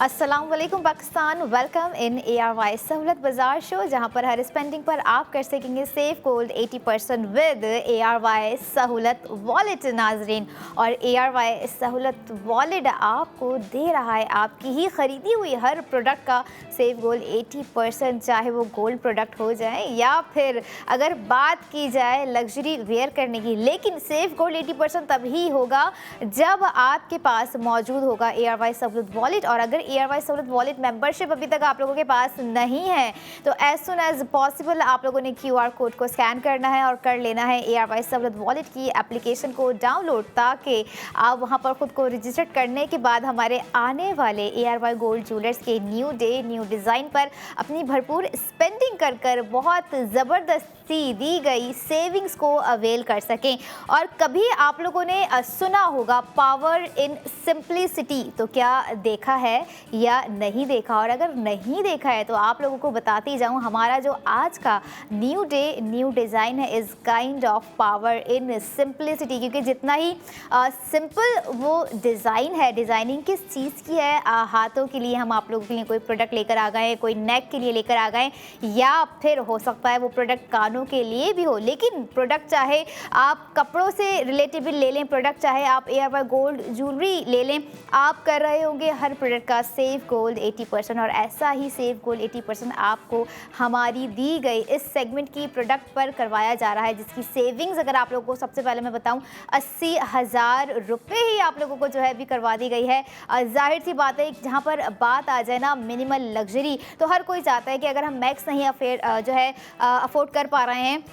अस्सलाम वालेकुम Pakistan, welcome in ARY सहूलत बाजार शो, जहां पर हर स्पेंडिंग पर आप कर सकेंगे सेव गोल्ड 80% विद ARY सहूलत वॉलेट नाजरीन। और ARY सहूलत वॉलेट आपको दे रहा है आपकी ही खरीदी हुई हर प्रोडक्ट का सेव गोल्ड 80%, चाहे वो गोल्ड प्रोडक्ट हो जाए या फिर अगर बात की जाए लग्जरी वेयर करने की। लेकिन सेव गोल्ड 80% तभी होगा जब आपके पास मौजूद होगा ARY सहूलत वॉलेट। और अगर ARY सहूलत वॉलेट मेंबरशिप अभी तक आप लोगों के पास नहीं है तो एज सुन एज पॉसिबल आप लोगों ने QR कोड को स्कैन करना है और कर लेना है ARY सहूलत वॉलेट की एप्लीकेशन को डाउनलोड, ताकि आप वहां पर खुद को रजिस्टर करने के बाद हमारे आने वाले ARY गोल्ड ज्वेलर्स के न्यू डे न्यू डिज़ाइन पर अपनी भरपूर स्पेंडिंग कर कर बहुत ज़बरदस्ती दी गई सेविंग्स को अवेल कर सकें। और कभी आप लोगों ने सुना होगा पावर इन सिंप्लिसिटी, तो क्या देखा है या नहीं देखा? और अगर नहीं देखा है तो आप लोगों को बताती जाऊं, हमारा जो आज का न्यू डे न्यू डिज़ाइन है is kind of power in simplicity. क्योंकि जितना ही सिंपल वो डिज़ाइन है, डिज़ाइनिंग किस चीज़ की है, हाथों के लिए हम आप लोगों के लिए कोई प्रोडक्ट लेकर आ गए, कोई नेक के लिए लेकर आ गए, या फिर हो सकता है वो प्रोडक्ट कानों के लिए भी हो। लेकिन प्रोडक्ट चाहे आप कपड़ों से रिलेटेबल ले लें, प्रोडक्ट चाहे आप ARY गोल्ड ज्वेलरी ले लें, आप कर रहे होंगे हर प्रोडक्ट का सेव गोल्ड 80%। और ऐसा ही सेव गोल्ड 80% आपको हमारी दी गई इस सेगमेंट की प्रोडक्ट पर करवाया जा रहा है, जिसकी सेविंग्स अगर आप लोगों को सबसे पहले मैं बताऊं 80,000 रुपये ही आप लोगों को जो है अभी करवा दी गई है। जाहिर सी बात है जहां पर बात आ जाए ना मिनिमल लग्जरी, तो हर कोई चाहता है कि अगर हम मैक्स नहीं अफोर्ड कर पा रहे हैं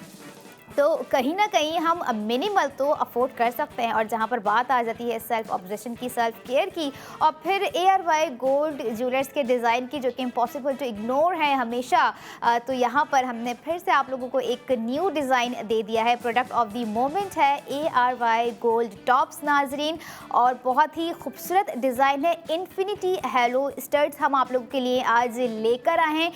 तो कहीं ना कहीं हम मिनिमल तो अफोर्ड कर सकते हैं। और जहां पर बात आ जाती है सेल्फ ऑब्जेक्शन की, सेल्फ केयर की, और फिर ARY गोल्ड ज्वेलर्स के डिज़ाइन की, जो कि इम्पॉसिबल टू इग्नोर है हमेशा, तो यहाँ पर हमने फिर से आप लोगों को एक न्यू डिज़ाइन दे दिया है। प्रोडक्ट ऑफ द मोमेंट है ARY गोल्ड टॉप्स नाजरीन, और बहुत ही खूबसूरत डिज़ाइन है। इन्फिनिटी हेलो स्टड्स हम आप लोगों के लिए आज लेकर आए हैं।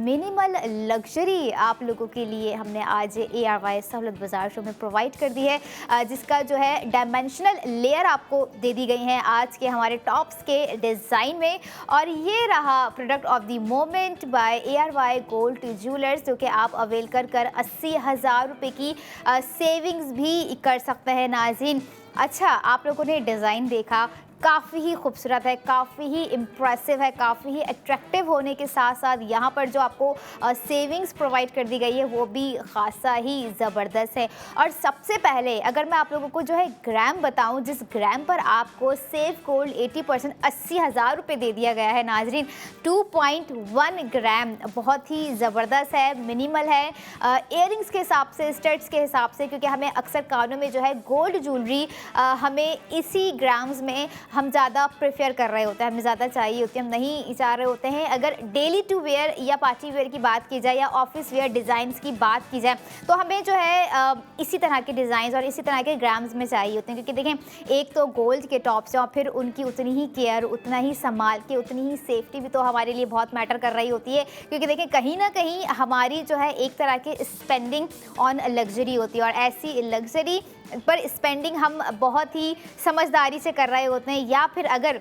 मिनिमल लग्जरी आप लोगों के लिए हमने आज ARY सहूलत बाजार शो में प्रोवाइड कर दी है, जिसका जो है डायमेंशनल लेयर आपको दे दी गई हैं आज के हमारे टॉप्स के डिज़ाइन में। और ये रहा product of the moment bye ARY gold jewellers, जो कि आप अवेल कर 80,000 रुपये की सेविंग्स भी कर सकते हैं नाज़रीन। अच्छा, आप लोगों ने डिज़ाइन देखा, काफ़ी ही खूबसूरत है, काफ़ी ही इम्प्रेसिव है, काफ़ी ही अट्रैक्टिव होने के साथ साथ यहाँ पर जो आपको सेविंग्स प्रोवाइड कर दी गई है वो भी खासा ही ज़बरदस्त है। और सबसे पहले अगर मैं आप लोगों को जो है ग्राम बताऊँ, जिस ग्राम पर आपको सेव गोल्ड 80% 80,000 रुपये दे दिया गया है नाजरीन, 2.1 ग्राम बहुत ही ज़बरदस्त है, मिनिमल है। इयररिंग्स के हिसाब से, स्टड्स के हिसाब से, क्योंकि हमें अक्सर कानों में जो है गोल्ड ज्वेलरी हमें इसी ग्राम्स में हम ज़्यादा प्रेफर कर रहे होते हैं, हमें ज़्यादा चाहिए होती है, हम नहीं चाह रहे होते हैं। अगर डेली टू वेयर या पार्टी वेयर की बात की जाए या ऑफिस वेयर डिज़ाइंस की बात की जाए, तो हमें जो है इसी तरह के डिज़ाइंस और इसी तरह के ग्राम्स में चाहिए होते हैं। क्योंकि देखें, एक तो गोल्ड के टॉप्स हैं और फिर उनकी उतनी ही केयर, उतना ही संभाल के, उतनी ही सेफ्टी भी तो हमारे लिए बहुत मैटर कर रही होती है। क्योंकि देखें, कहीं ना कहीं हमारी जो है एक तरह की स्पेंडिंग ऑन लग्जरी होती है, और ऐसी लग्जरी पर स्पेंडिंग हम बहुत ही समझदारी से कर रहे होते हैं। या फिर अगर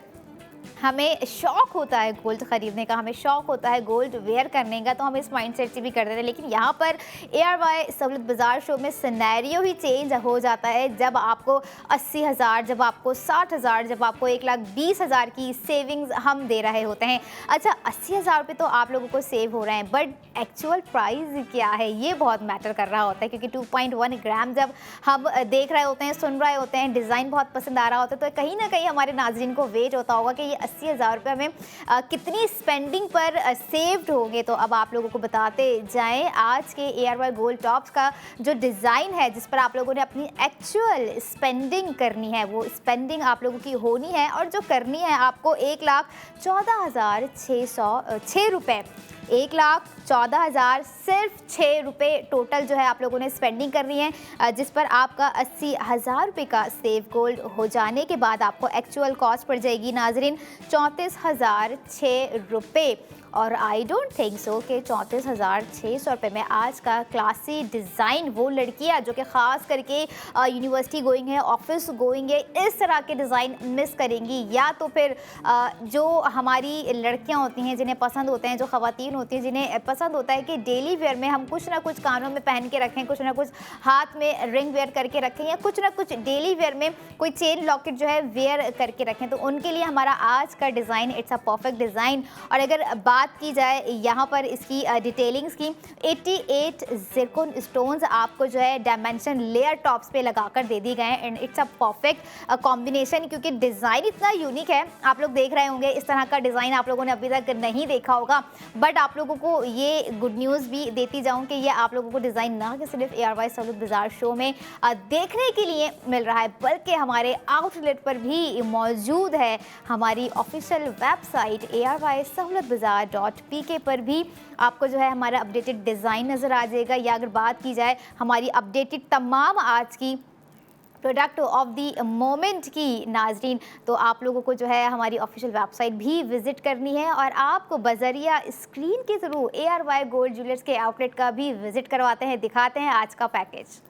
हमें शौक़ होता है गोल्ड ख़रीदने का, हमें शौक़ होता है गोल्ड वेयर करने का, तो हम इस माइंडसेट से भी कर देते हैं। लेकिन यहाँ पर ARY सहूलत बाजार शो में सिनेरियो ही चेंज हो जाता है जब आपको 80,000, जब आपको 60,000, जब आपको 1,20,000 की सेविंग्स हम दे रहे होते हैं। अच्छा, 80,000 रुपये तो आप लोगों को सेव हो रहे हैं, बट एक्चुअल प्राइस क्या है ये बहुत मैटर कर रहा होता है। क्योंकि 2.1 ग्राम जब हम देख रहे होते हैं, सुन रहे होते हैं, डिज़ाइन बहुत पसंद आ रहा होता है, तो कहीं ना कहीं हमारे नाज़रीन को वेट होता होगा कि ये 80,000 रुपये हमें कितनी स्पेंडिंग पर सेव्ड होंगे। तो अब आप लोगों को बताते जाएं, आज के ARY गोल्ड टॉप्स का जो डिज़ाइन है, जिस पर आप लोगों ने अपनी एक्चुअल स्पेंडिंग करनी है, वो स्पेंडिंग आप लोगों की होनी है, और जो करनी है आपको 1,14,606 रुपये, 1,14,000 सिर्फ 6 रुपये टोटल जो है आप लोगों ने स्पेंडिंग करनी है, जिस पर आपका 80,000 रुपये का सेव गोल्ड हो जाने के बाद आपको एक्चुअल कॉस्ट पड़ जाएगी नाजरीन 34,006 रुपये। और आई डोंट थिंक सो कि 34,600 रुपये में आज का क्लासी डिज़ाइन वो लड़कियां जो कि ख़ास करके यूनिवर्सिटी गोइंग है, ऑफिस गोइंग है, इस तरह के डिज़ाइन मिस करेंगी, या तो फिर जो हमारी लड़कियां होती हैं जिन्हें पसंद होते हैं, जो ख़वातीन होती हैं जिन्हें पसंद होता है कि डेली वेयर में हम कुछ ना कुछ कानों में पहन के रखें, कुछ ना कुछ हाथ में रिंग वेयर करके रखें, या कुछ ना कुछ डेली वेयर में कोई चेन लॉकेट जो है वेयर करके रखें, तो उनके लिए हमारा आज का design it's a perfect design. और अगर बात की जाए यहाँ पर इसकी डिटेलिंग्स की, 88 ज़िरकॉन स्टोन्स आपको जो है डायमेंशन लेयर टॉप्स पे लगाकर दे दी गए हैं and it's a perfect combination, क्योंकि डिज़ाइन इतना यूनिक है। आप लोग देख रहे होंगे इस तरह का डिज़ाइन आप लोगों ने अभी तक नहीं देखा होगा, बट आप लोगों को ये गुड न्यूज़ भी देती जाऊँ कि ये आप लोगों को डिज़ाइन ना कि सिर्फ ARY सहूलत बाज़ार शो में देखने के लिए मिल रहा है, बल्कि हमारे आउटलेट पर भी मौजूद है। हमारी ऑफिशियल वेबसाइट ARYSahulaTbazaar.pk पर भी आपको जो है हमारा अपडेटेड डिज़ाइन नज़र आ जाएगा। या अगर बात की जाए हमारी अपडेटेड तमाम आज की प्रोडक्ट ऑफ द मोमेंट की नाजरीन, तो आप लोगों को जो है हमारी ऑफिशियल वेबसाइट भी विज़िट करनी है और आपको बजरिया स्क्रीन के थ्रू ARY गोल्ड ज्वेलर्स के आउटलेट का भी विज़िट करवाते हैं, दिखाते हैं आज का पैकेज।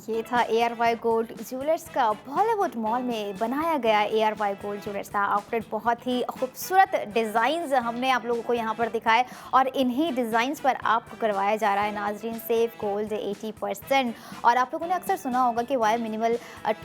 ये था ARY गोल्ड ज्वेलर्स का बॉलीवुड मॉल में बनाया गया ARY गोल्ड ज्वेलर्स का आउटलेट। बहुत ही खूबसूरत डिज़ाइंस हमने आप लोगों को यहाँ पर दिखाए और इन्हीं डिज़ाइंस पर आपको करवाया जा रहा है नाजरीन सेव गोल्ड 80%। और आप लोगों ने अक्सर सुना होगा कि why minimal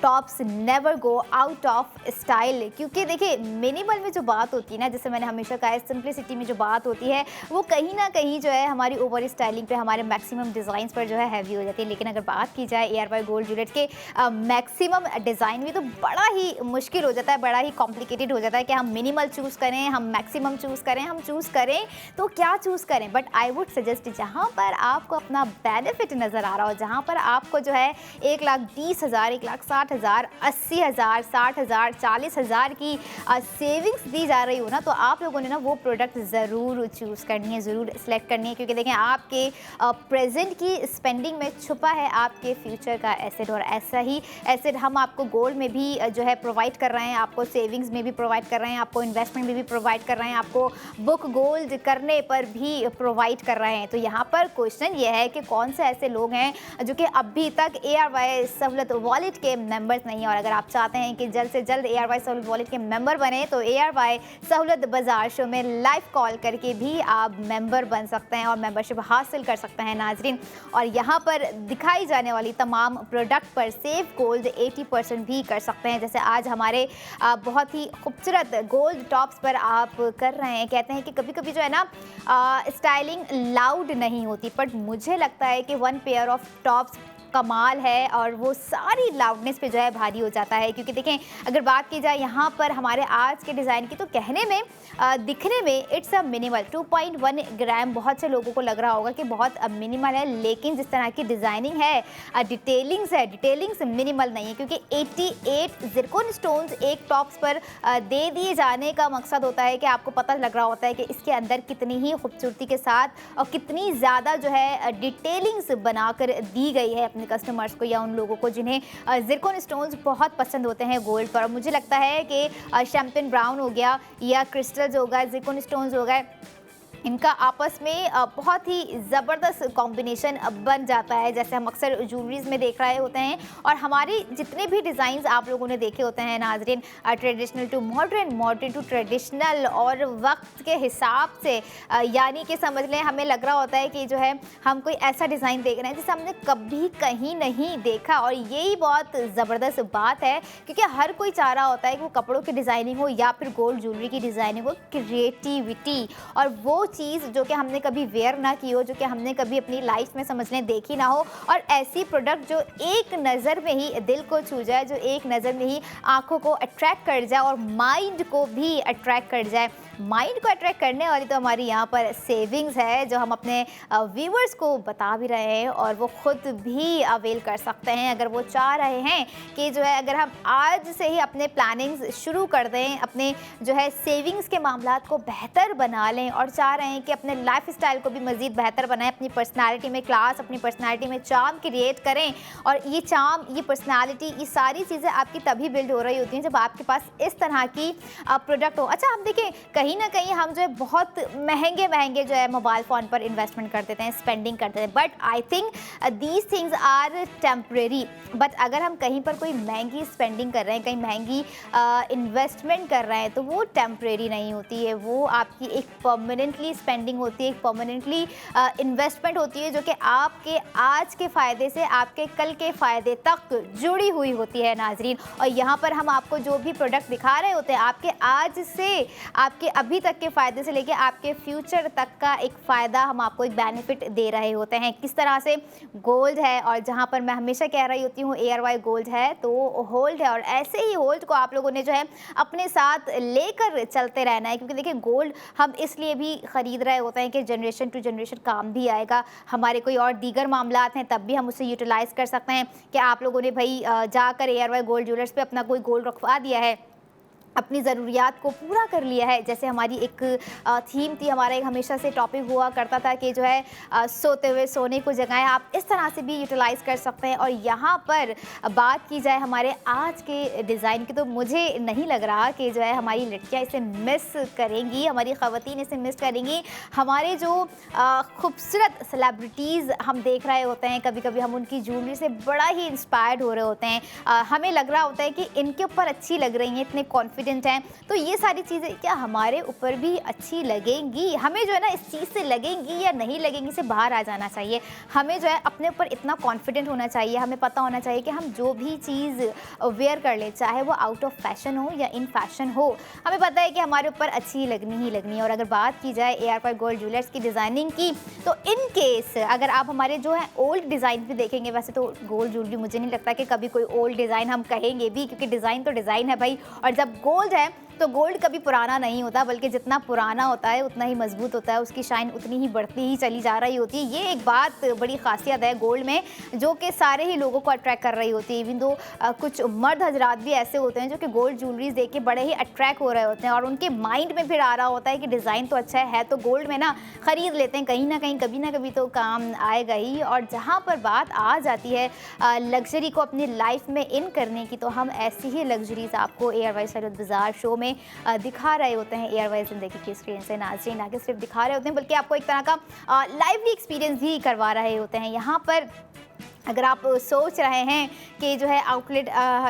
tops never go out of style, क्योंकि देखिए मिनिमल में जो बात होती है ना, जैसे मैंने हमेशा कहा है, सिंप्लिसिटी में जो बात होती है वो कहीं ना कहीं जो है हमारी ओवर स्टाइलिंग पे, हमारे मैक्सिमम डिज़ाइंस पर जो है हैवी हो जाती है। लेकिन अगर बात की जाए ARY गोल्ड ज्वेलर्स के मैक्सिमम डिज़ाइन भी, तो बड़ा ही मुश्किल हो जाता है, बड़ा ही कॉम्प्लिकेटेड हो जाता है कि हम मिनिमल चूज़ करें, हम मैक्सिमम चूज़ करें, हम चूज़ करें तो क्या चूज़ करें। बट आई वुड सजेस्ट जहाँ पर आपको अपना बेनिफिट नज़र आ रहा हो, जहाँ पर आपको जो है 1,20,000, 1,60,000, 80,000, 60,000, 40,000 की सेविंग्स दी जा रही हो ना, तो आप लोगों ने ना वो प्रोडक्ट ज़रूर चूज़ करनी है, ज़रूर सेलेक्ट करनी है, क्योंकि देखें आपके प्रेजेंट की स्पेंडिंग में छुपा है आपके फ्यूचर का एसेट। और ऐसा ही एसेट हम आपको गोल्ड में भी जो है प्रोवाइड कर रहे हैं, आपको सेविंग्स में भी प्रोवाइड कर रहे हैं, आपको इन्वेस्टमेंट में भी प्रोवाइड कर रहे हैं, आपको बुक गोल्ड करने पर भी प्रोवाइड कर रहे हैं। तो यहाँ पर क्वेश्चन ये है कि कौन से ऐसे लोग हैं जो कि अभी तक ARY सहूलत वॉलेट के मेंबर्स नहीं हैं। और अगर आप चाहते हैं कि जल्द से जल्द ARY सहूलत वॉलेट के मेंबर बने, तो ARY सहूलत बाज़ार शो में लाइव कॉल करके भी आप मेंबर बन सकते हैं और मेंबरशिप हासिल कर सकते हैं नाजरीन। और यहाँ पर दिखाई जाने वाली तमाम प्रोडक्ट पर सेव गोल्ड 80% भी कर सकते हैं। जैसे आज हमारे बहुत ही खूबसूरत गोल्ड टॉप्स पर आप कर रहे हैं। कहते हैं कि कभी कभी जो है ना स्टाइलिंग लाउड नहीं होती, बट मुझे लगता है कि वन पेयर ऑफ टॉप्स कमाल है और वो सारी लाउडनेस पे जो है भारी हो जाता है। क्योंकि देखें अगर बात की जाए यहाँ पर हमारे आज के डिज़ाइन की, तो कहने में दिखने में इट्स अ मिनिमल 2.1 ग्राम बहुत से लोगों को लग रहा होगा कि बहुत मिनिमल है, लेकिन जिस तरह की डिज़ाइनिंग है, डिटेलिंग्स मिनिमल नहीं है। क्योंकि 88 ज़िरकॉन स्टोन्स एक टॉप्स पर दे दिए जाने का मकसद होता है कि आपको पता लग रहा होता है कि इसके अंदर कितनी ही खूबसूरती के साथ और कितनी ज़्यादा जो है डिटेलिंग्स बनाकर दी गई है अपने कस्टमर्स को या उन लोगों को जिन्हें ज़िरकॉन स्टोन्स बहुत पसंद होते हैं गोल्ड पर। मुझे लगता है कि शैम्पेन ब्राउन हो गया या क्रिस्टल्स हो गए, ज़िरकॉन स्टोन्स हो गए, इनका आपस में बहुत ही ज़बरदस्त कॉम्बिनेशन बन जाता है, जैसे हम अक्सर ज्वेलरीज़ में देख रहे होते हैं। और हमारे जितने भी डिज़ाइंस आप लोगों ने देखे होते हैं नाज़रीन, traditional to modern, modern to traditional, और वक्त के हिसाब से यानी कि समझ लें हमें लग रहा होता है कि जो है हम कोई ऐसा डिज़ाइन देख रहे हैं जिसे हमने कभी कहीं नहीं देखा। और यही बहुत ज़बरदस्त बात है, क्योंकि हर कोई चाह रहा होता है कि वो कपड़ों की डिज़ाइनिंग हो या फिर गोल्ड ज्वेलरी की डिज़ाइनिंग हो, क्रिएटिविटी, और वो चीज़ जो कि हमने कभी वेयर ना की हो, जो कि हमने कभी अपनी लाइफ में समझ लें देखी ना हो, और ऐसी प्रोडक्ट जो एक नज़र में ही दिल को छू जाए, जो एक नज़र में ही आंखों को अट्रैक्ट कर जाए और माइंड को भी अट्रैक्ट कर जाए। माइंड को अट्रैक्ट करने वाली तो हमारी यहाँ पर सेविंग्स है, जो हम अपने व्यूवर्स को बता भी रहे हैं, और वो खुद भी अवेल कर सकते हैं अगर वो चाह रहे हैं कि जो है अगर हम आज से ही अपने प्लानिंग्स शुरू कर दें, अपने जो है सेविंग्स के मामलात को बेहतर बना लें, और चाह रहे हैं कि अपने लाइफ स्टाइल को भी मज़ीद बेहतर बनाएं, अपनी पर्सनैलिटी में क्लास, अपनी पर्सनैलिटी में चार्म क्रिएट करें। और ये चार्म, ये पर्सनैलिटी, ये सारी चीज़ें आपकी तभी बिल्ड हो रही होती हैं जब आपके पास इस तरह की प्रोडक्ट हो। अच्छा, हम देखें कहीं ना कहीं हम जो है बहुत महंगे जो है मोबाइल फ़ोन पर इन्वेस्टमेंट कर देते हैं, स्पेंडिंग कर देते हैं, but I think these things are temporary. But अगर हम कहीं पर कोई महंगी स्पेंडिंग कर रहे हैं, कहीं महंगी इन्वेस्टमेंट कर रहे हैं, तो वो टेम्परेरी नहीं होती है, वो आपकी एक परमानेंटली स्पेंडिंग होती है, एक परमानेंटली इन्वेस्टमेंट होती है, जो कि आपके आज के फ़ायदे से आपके कल के फ़ायदे तक जुड़ी हुई होती है नाजरीन। और यहाँ पर हम आपको जो भी प्रोडक्ट दिखा रहे होते हैं, आपके आज से आपके अभी तक के फ़ायदे से लेके आपके फ्यूचर तक का एक फ़ायदा हम आपको एक बेनिफिट दे रहे होते हैं। किस तरह से गोल्ड है, और जहाँ पर मैं हमेशा कह रही होती हूँ ARY गोल्ड है तो होल्ड है, और ऐसे ही होल्ड को आप लोगों ने जो है अपने साथ लेकर चलते रहना है, क्योंकि देखिए गोल्ड हम इसलिए भी ख़रीद रहे होते हैं कि जनरेशन टू जनरेशन काम भी आएगा, हमारे कोई और दीगर मामलात हैं तब भी हम उसे यूटिलाइज़ कर सकते हैं। कि आप लोगों ने भाई जाकर ARY गोल्ड ज्वेलर्स पे अपना कोई गोल्ड रखवा दिया है, अपनी ज़रूरियात को पूरा कर लिया है। जैसे हमारी एक थीम थी, हमारा एक हमेशा से टॉपिक हुआ करता था कि जो है सोते हुए सोने को जगाएं, आप इस तरह से भी यूटिलाइज़ कर सकते हैं। और यहाँ पर बात की जाए हमारे आज के डिज़ाइन की, तो मुझे नहीं लग रहा कि जो है हमारी लड़कियाँ इसे मिस करेंगी, हमारी ख़वातीन इसे मिस करेंगी। हमारे जो खूबसूरत सेलिब्रिटीज़ हम देख रहे होते हैं, कभी कभी हम उनकी ज्वेलरी से बड़ा ही इंस्पायर्ड हो रहे होते हैं, हमें लग रहा होता है कि इनके ऊपर अच्छी लग रही हैं, इतने कॉन्फिडेंट हैं, तो ये सारी चीज़ें क्या हमारे ऊपर भी अच्छी लगेंगी? हमें जो है ना इस चीज़ से लगेंगी या नहीं लगेंगी से बाहर आ जाना चाहिए। हमें जो है अपने ऊपर इतना कॉन्फिडेंट होना चाहिए, हमें पता होना चाहिए कि हम जो भी चीज़ वेयर कर लें, चाहे वो आउट ऑफ फैशन हो या इन फैशन हो, हमें पता है कि हमारे ऊपर अच्छी लगनी ही लगनी है। और अगर बात की जाए ARY गोल्ड ज्वेलर्स की डिज़ाइनिंग की, तो इन केस अगर आप हमारे जो है ओल्ड डिज़ाइन भी देखेंगे, वैसे तो गोल्ड ज्वेलरी मुझे नहीं लगता कि कभी कोई ओल्ड डिज़ाइन हम कहेंगे भी, क्योंकि डिज़ाइन तो डिज़ाइन है भाई। और जब गोल्ड है तो गोल्ड कभी पुराना नहीं होता, बल्कि जितना पुराना होता है उतना ही मजबूत होता है, उसकी शाइन उतनी ही बढ़ती ही चली जा रही होती है। ये एक बात बड़ी खासियत है गोल्ड में, जो कि सारे ही लोगों को अट्रैक्ट कर रही होती है। इवन दो कुछ मर्द हजरात भी ऐसे होते हैं जो कि गोल्ड ज्वेलरीज देख के बड़े ही अट्रैक्ट हो रहे होते हैं, और उनके माइंड में फिर आ रहा होता है कि डिज़ाइन तो अच्छा है तो गोल्ड में ना ख़रीद लेते हैं, कहीं ना कहीं कभी ना कभी तो काम आएगा ही। और जहाँ पर बात आ जाती है लग्जरी को अपनी लाइफ में इन करने की, तो हम ऐसी ही लग्जरीज आपको ARY सरूलत बाज़ार शो में दिखा रहे होते हैं। ARY ज़िंदगी की स्क्रीन से नाज़रीन आगे सिर्फ दिखा रहे होते हैं, बल्कि आपको एक तरह का लाइवली एक्सपीरियंस भी करवा रहे होते हैं। यहाँ पर अगर आप सोच रहे हैं कि जो है आउटलेट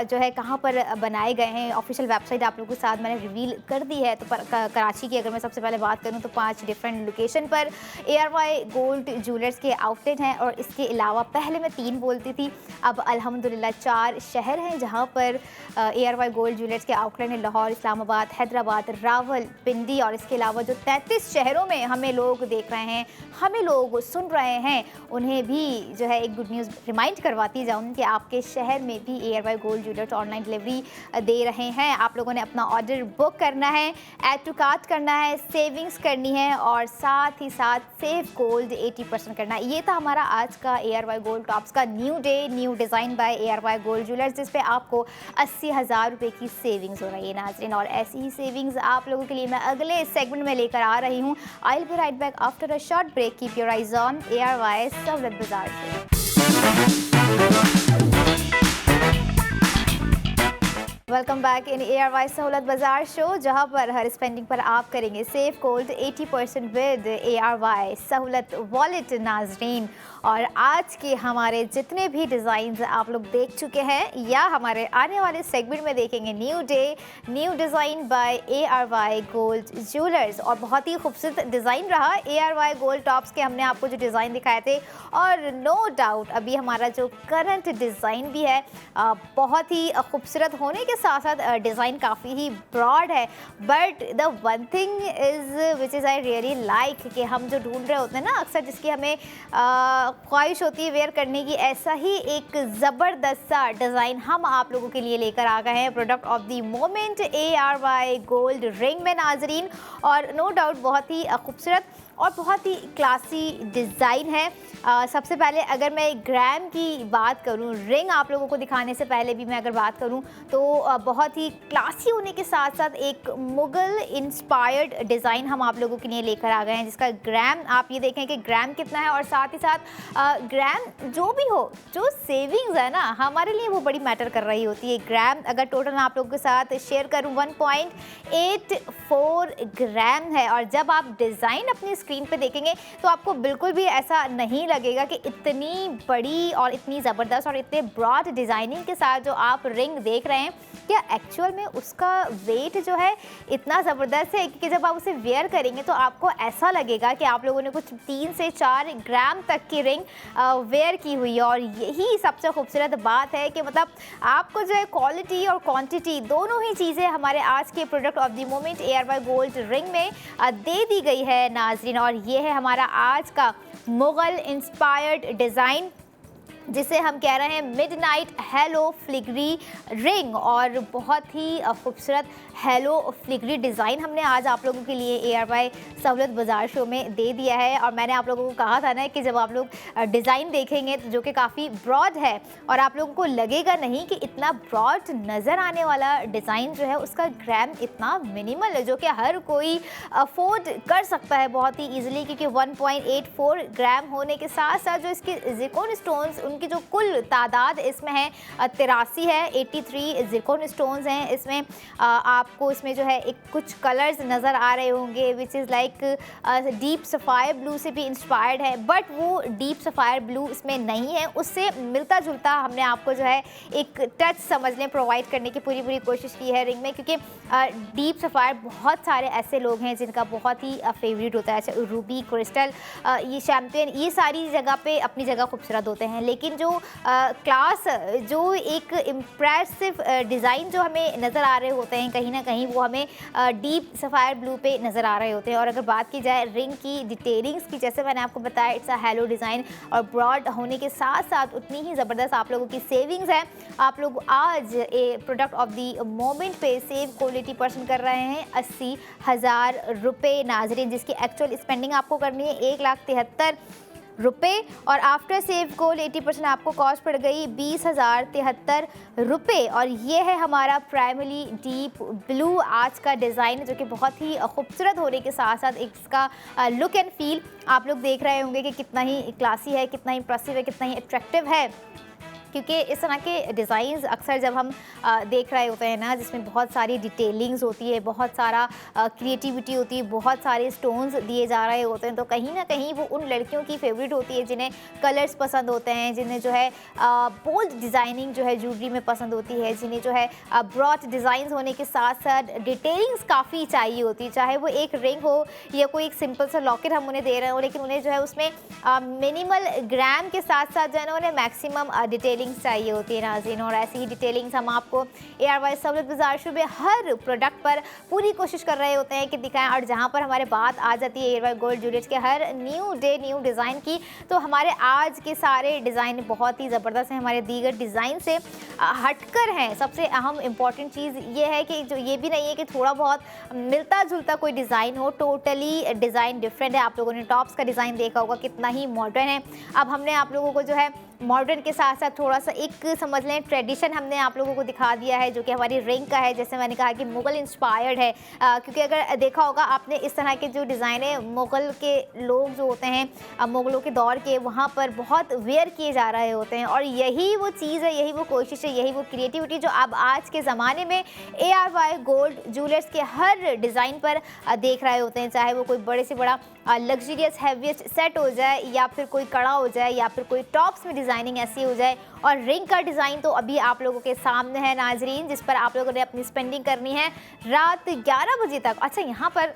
जो है कहाँ पर बनाए गए हैं, ऑफिशियल वेबसाइट आप लोगों के साथ मैंने रिवील कर दी है। तो कराची की अगर मैं सबसे पहले बात करूँ तो 5 डिफरेंट लोकेशन पर ARY गोल्ड ज्वेलर्स के आउटलेट हैं, और इसके अलावा पहले मैं 3 बोलती थी, अब अल्हम्दुलिल्लाह 4 शहर हैं जहाँ पर ARY गोल्ड ज्वेलर्स के आउटलेट हैं। लाहौर, इस्लामाबाद, हैदराबाद, रावलपिंडी, और इसके अलावा जो 33 शहरों में हमें लोग देख रहे हैं, हमें लोग सुन रहे हैं, उन्हें भी जो है एक गुड न्यूज़ रिमाइंड करवाती जाऊँ कि आपके शहर में भी ARY gold jewellers online delivery दे रहे हैं। आप लोगों ने अपना ऑर्डर बुक करना है, ऐड टू कार्ट करना है, सेविंग्स करनी है, और साथ ही साथ सेव गोल्ड 80% करना है। ये था हमारा आज का ARY गोल्ड टॉप्स का new day, new design by ARY gold jewellers, जिस पे आपको 80,000 रुपये की सेविंग्स हो रही है नाज़रीन। और ऐसी ही सेविंग्स आप लोगों के लिए मैं अगले सेगमेंट में लेकर आ रही हूँ। I will be right back after a short break. Keep your eyes on ARY सरूलत बाज़ार show. Welcome back in ARY सहूलत बाजार शो, जहां पर हर स्पेंडिंग पर आप करेंगे सेव गोल्ड 80% विद ARY सहूलत वॉलेट नाजरीन। और आज के हमारे जितने भी डिज़ाइंस आप लोग देख चुके हैं या हमारे आने वाले सेगमेंट में देखेंगे, new day new design by ARY gold jewellers. और बहुत ही खूबसूरत डिज़ाइन रहा ARY गोल्ड टॉप्स के, हमने आपको जो डिज़ाइन दिखाए थे। और नो डाउट अभी हमारा जो करंट डिज़ाइन भी है बहुत ही खूबसूरत होने के साथ साथ डिज़ाइन काफ़ी ही ब्रॉड है। But the one thing is which is I really like कि हम जो ढूंढ रहे होते हैं ना अक्सर, जिसकी हमें ख्वाहिश होती है वेयर करने की, ऐसा ही एक ज़बरदस्त सा डिज़ाइन हम आप लोगों के लिए लेकर आ गए हैं। Product of the moment ARY gold ring में नाजरीन। और नो डाउट बहुत ही खूबसूरत और बहुत ही क्लासी डिज़ाइन है। सबसे पहले अगर मैं ग्राम की बात करूं, रिंग आप लोगों को दिखाने से पहले भी मैं अगर बात करूं तो बहुत ही क्लासी होने के साथ साथ एक मुग़ल इंस्पायर्ड डिज़ाइन हम आप लोगों के लिए लेकर आ गए हैं, जिसका ग्राम आप ये देखें कि ग्राम कितना है। और साथ ही साथ ग्राम जो भी हो, जो सेविंग्स है ना हमारे लिए वो बड़ी मैटर कर रही होती है। ग्राम अगर टोटल मैं आप लोगों के साथ शेयर करूँ 1.84 ग्राम है। और जब आप डिज़ाइन अपनी स्क्रीन पे देखेंगे तो आपको बिल्कुल भी ऐसा नहीं लगेगा कि इतनी बड़ी और इतनी ज़बरदस्त और इतने ब्रॉड डिज़ाइनिंग के साथ जो आप रिंग देख रहे हैं, क्या एक्चुअल में उसका वेट जो है इतना ज़बरदस्त है कि जब आप उसे वेयर करेंगे तो आपको ऐसा लगेगा कि आप लोगों ने कुछ 3 से 4 ग्राम तक की रिंग वेयर की हुई है। और यही सबसे खूबसूरत बात है कि मतलब आपको जो है क्वालिटी और क्वांटिटी दोनों ही चीज़ें हमारे आज के product of the moment ARY gold ring में दे दी गई है नाजरीन। और ये है हमारा आज का मुग़ल इंस्पायर्ड डिज़ाइन, जिसे हम कह रहे हैं मिडनाइट हेलो फ्लिगरी रिंग। और बहुत ही खूबसूरत हेलो फ्लिगरी डिज़ाइन हमने आज आप लोगों के लिए ARY सहूलत बाज़ार शो में दे दिया है। और मैंने आप लोगों को कहा था ना कि जब आप लोग डिज़ाइन देखेंगे तो जो कि काफ़ी ब्रॉड है और आप लोगों को लगेगा नहीं कि इतना ब्रॉड नज़र आने वाला डिज़ाइन जो है उसका ग्राम इतना मिनिमल है, जो कि हर कोई अफोर्ड कर सकता है बहुत ही ईजिली, क्योंकि 1.84 ग्राम होने के साथ साथ जो इसके ज़िरकॉन स्टोन्स की जो कुल तादाद इसमें है 83 है। 83 ज़िरकॉन स्टोन्स हैं इसमें। आपको इसमें जो है एक कुछ कलर्स नज़र आ रहे होंगे which is like deep sapphire blue से भी इंस्पायर्ड है, बट वो डीप सफ़ायर ब्लू इसमें नहीं है, उससे मिलता जुलता हमने आपको जो है एक टच समझ लें प्रोवाइड करने की पूरी कोशिश की है रिंग में। क्योंकि डीप सफ़ायर बहुत सारे ऐसे लोग हैं जिनका बहुत ही फेवरेट होता है, अच्छा रूबी, क्रिस्टल, ये शैम्पेन, ये सारी जगह पे अपनी जगह खूबसूरत होते हैं। लेकिन जो क्लास जो एक इम्प्रेसिव डिज़ाइन जो हमें नज़र आ रहे होते हैं कहीं ना कहीं वो हमें डीप सफ़ायर ब्लू पे नज़र आ रहे होते हैं। और अगर बात की जाए रिंग की डिटेलिंग्स की, जैसे मैंने आपको बताया इट्स अ हेलो डिज़ाइन और ब्रॉड होने के साथ साथ उतनी ही ज़बरदस्त आप लोगों की सेविंग्स है। आप लोग आज ए प्रोडक्ट ऑफ द मोमेंट पे सेव को 80% कर रहे हैं 80,000 रुपये नाजरीन, जिसकी एक्चुअल स्पेंडिंग आपको करनी है 1,73,000 रुपये। और आफ्टर सेव गोल 80% आपको कॉस्ट पड़ गई 20,073 रुपये। और ये है हमारा प्राइमरी डीप ब्लू आज का डिज़ाइन, जो कि बहुत ही खूबसूरत होने के साथ साथ इसका लुक एंड फील आप लोग देख रहे होंगे कि कितना ही क्लासी है, कितना ही इम्प्रेसिव है, कितना ही अट्रैक्टिव है। क्योंकि इस तरह के डिज़ाइंस अक्सर जब हम देख रहे होते हैं ना, जिसमें बहुत सारी डिटेलिंग्स होती है, बहुत सारा क्रिएटिविटी होती है, बहुत सारे स्टोन्स दिए जा रहे होते हैं, तो कहीं ना कहीं वो उन लड़कियों की फेवरेट होती है जिन्हें कलर्स पसंद होते हैं, जिन्हें जो है बोल्ड डिज़ाइनिंग जो है ज्वेलरी में पसंद होती है, जिन्हें जो है ब्रॉड डिज़ाइंस होने के साथ साथ डिटेलिंग्स काफ़ी चाहिए होती है। चाहे वो एक रिंग हो या कोई एक सिंपल सा लॉकेट हम उन्हें दे रहे हो, लेकिन उन्हें जो है उसमें मिनिमल ग्राम के साथ साथ जो है ना उन्हें मैक्सिमम डिटेलिंग्स चाहिए होती है नाज़रीन। और ऐसी ही डिटेलिंग्स हम आपको ARY सहूलत बाज़ार शो में हर प्रोडक्ट पर पूरी कोशिश कर रहे होते हैं कि दिखाएं। और जहां पर हमारे बात आ जाती है ARY गोल्ड ज्वेलर्स के हर न्यू डे न्यू डिज़ाइन की, तो हमारे आज के सारे डिज़ाइन बहुत ही ज़बरदस्त हैं, हमारे दीगर डिज़ाइन से हटकर हैं। सबसे अहम इम्पॉर्टेंट चीज़ ये है कि जो ये भी नहीं है कि थोड़ा बहुत मिलता जुलता कोई डिज़ाइन हो, टोटली डिज़ाइन डिफरेंट है। आप लोगों ने टॉप्स का डिज़ाइन देखा होगा, कितना ही मॉडर्न है। अब हमने आप लोगों को जो है मॉडर्न के साथ साथ थोड़ा सा एक समझ लें ट्रेडिशन हमने आप लोगों को दिखा दिया है, जो कि हमारी रिंग का है। जैसे मैंने कहा कि मुग़ल इंस्पायर्ड है, क्योंकि अगर देखा होगा आपने इस तरह के जो डिज़ाइन है मुग़ल के लोग जो होते हैं मुग़लों के दौर के, वहाँ पर बहुत वेयर किए जा रहे होते हैं। और यही वो चीज़ है, यही वो कोशिश है, यही वो क्रिएटिविटी जो अब आज के ज़माने में ARY गोल्ड ज्वेलर्स के हर डिज़ाइन पर देख रहे होते हैं। चाहे वो कोई बड़े से बड़ा लग्जरियस हैवीएस्ट सेट हो जाए, या फिर कोई कड़ा हो जाए, या फिर कोई टॉप्स में डिज़ाइनिंग ऐसी हो जाए। और रिंग का डिज़ाइन तो अभी आप लोगों के सामने है नाजरीन, जिस पर आप लोगों ने अपनी स्पेंडिंग करनी है रात 11 बजे तक। अच्छा, यहाँ पर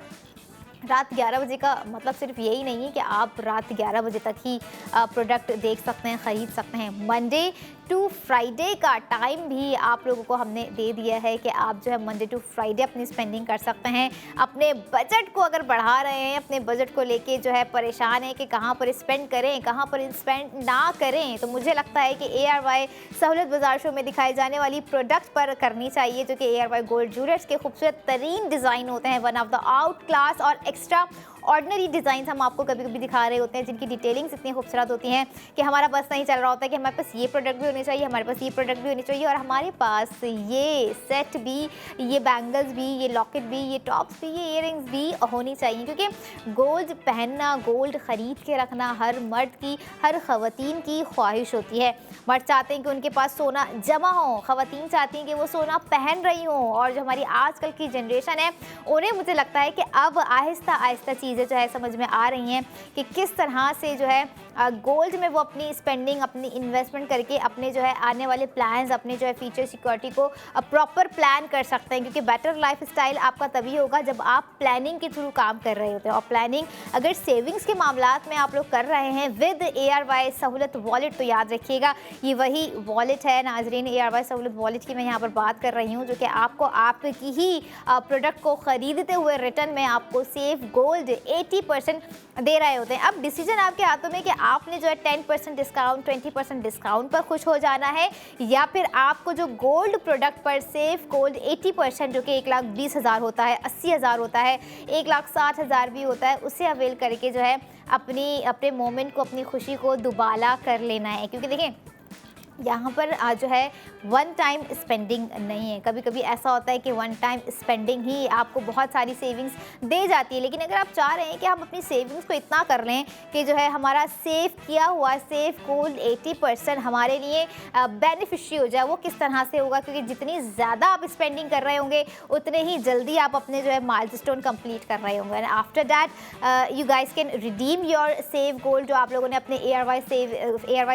रात 11 बजे का मतलब सिर्फ यही नहीं है कि आप रात 11 बजे तक ही प्रोडक्ट देख सकते हैं, ख़रीद सकते हैं। मंडे टू फ्राइडे का टाइम भी आप लोगों को हमने दे दिया है कि आप जो है मंडे टू फ्राइडे अपनी स्पेंडिंग कर सकते हैं। अपने बजट को अगर बढ़ा रहे हैं, अपने बजट को लेके जो है परेशान है कि कहाँ पर स्पेंड करें, कहाँ पर स्पेंड ना करें, तो मुझे लगता है कि ARY सहूलत बाज़ार शो में दिखाई जाने वाली प्रोडक्ट पर करनी चाहिए, जो कि ARY गोल्ड ज्वेलर्स के खूबसूरत तरीन डिज़ाइन होते हैं। One of the out class और एक्स्ट्रा ऑर्डिनरी डिज़ाइंस हम आपको कभी कभी दिखा रहे होते हैं, जिनकी डिटेलिंग्स इतनी खूबसूरत होती हैं कि हमारा बस नहीं चल रहा होता है कि हमारे पास ये प्रोडक्ट भी होने चाहिए, हमारे पास ये प्रोडक्ट भी होने चाहिए, और हमारे पास ये सेट भी, ये बैंगल्स भी, ये लॉकेट भी, ये टॉप्स भी, ये इयररिंग्स भी होनी चाहिए। क्योंकि गोल्ड पहनना, गोल्ड ख़रीद के रखना हर मर्द की, हर ख़वातीन की ख्वाहिश होती है। मर्द चाहते हैं कि उनके पास सोना जमा हो, ख़वातीन चाहती हैं कि वो सोना पहन रही हों। और जो हमारी आजकल की जनरेशन है, उन्हें मुझे लगता है कि अब आहिस्ता आहिस्ता चीज़ें जो है समझ में आ रही हैं कि किस तरह से जो है गोल्ड में वो अपनी स्पेंडिंग, अपनी इन्वेस्टमेंट करके अपने जो है आने वाले प्लान्स, अपने जो है फ्यूचर सिक्योरिटी को प्रॉपर प्लान कर सकते हैं। क्योंकि बेटर लाइफ स्टाइल आपका तभी होगा जब आप प्लानिंग के थ्रू काम कर रहे होते हैं। और प्लानिंग अगर सेविंग्स के मामलात में आप लोग कर रहे हैं विद ARY सहूलत वॉलेट, तो याद रखिएगा ये वही वॉलेट है नाजरीन, ARY सहूलत वॉलेट की मैं यहाँ पर बात कर रही हूँ, जो कि आपको आपकी ही प्रोडक्ट को ख़रीदते हुए रिटर्न में आपको सेफ गोल्ड 80% दे रहे होते हैं। अब डिसीजन आपके हाथों में कि आपने जो है 10% डिस्काउंट, 20% डिस्काउंट पर खुश हो जाना है, या फिर आपको जो गोल्ड प्रोडक्ट पर सेफ गोल्ड 80% जो कि 1,20,000 होता है, 80,000 होता है, 1,60,000 भी होता है, उसे अवेल करके जो है अपने मोमेंट को, अपनी खुशी को दुबाला कर लेना है। क्योंकि देखें यहाँ पर जो है वन टाइम स्पेंडिंग नहीं है। कभी कभी ऐसा होता है कि वन टाइम स्पेंडिंग ही आपको बहुत सारी सेविंग्स दे जाती है। लेकिन अगर आप चाह रहे हैं कि हम अपनी सेविंग्स को इतना कर लें कि जो है हमारा सेव किया हुआ सेफ गोल्ड 80% हमारे लिए बेनिफिशियल हो जाए, वो किस तरह से होगा? क्योंकि जितनी ज़्यादा आप स्पेंडिंग कर रहे होंगे उतने ही जल्दी आप अपने जो है माइलस्टोन कंप्लीट कर रहे होंगे। And after that you guys can redeem your save gold, जो आप लोगों ने अपने ARY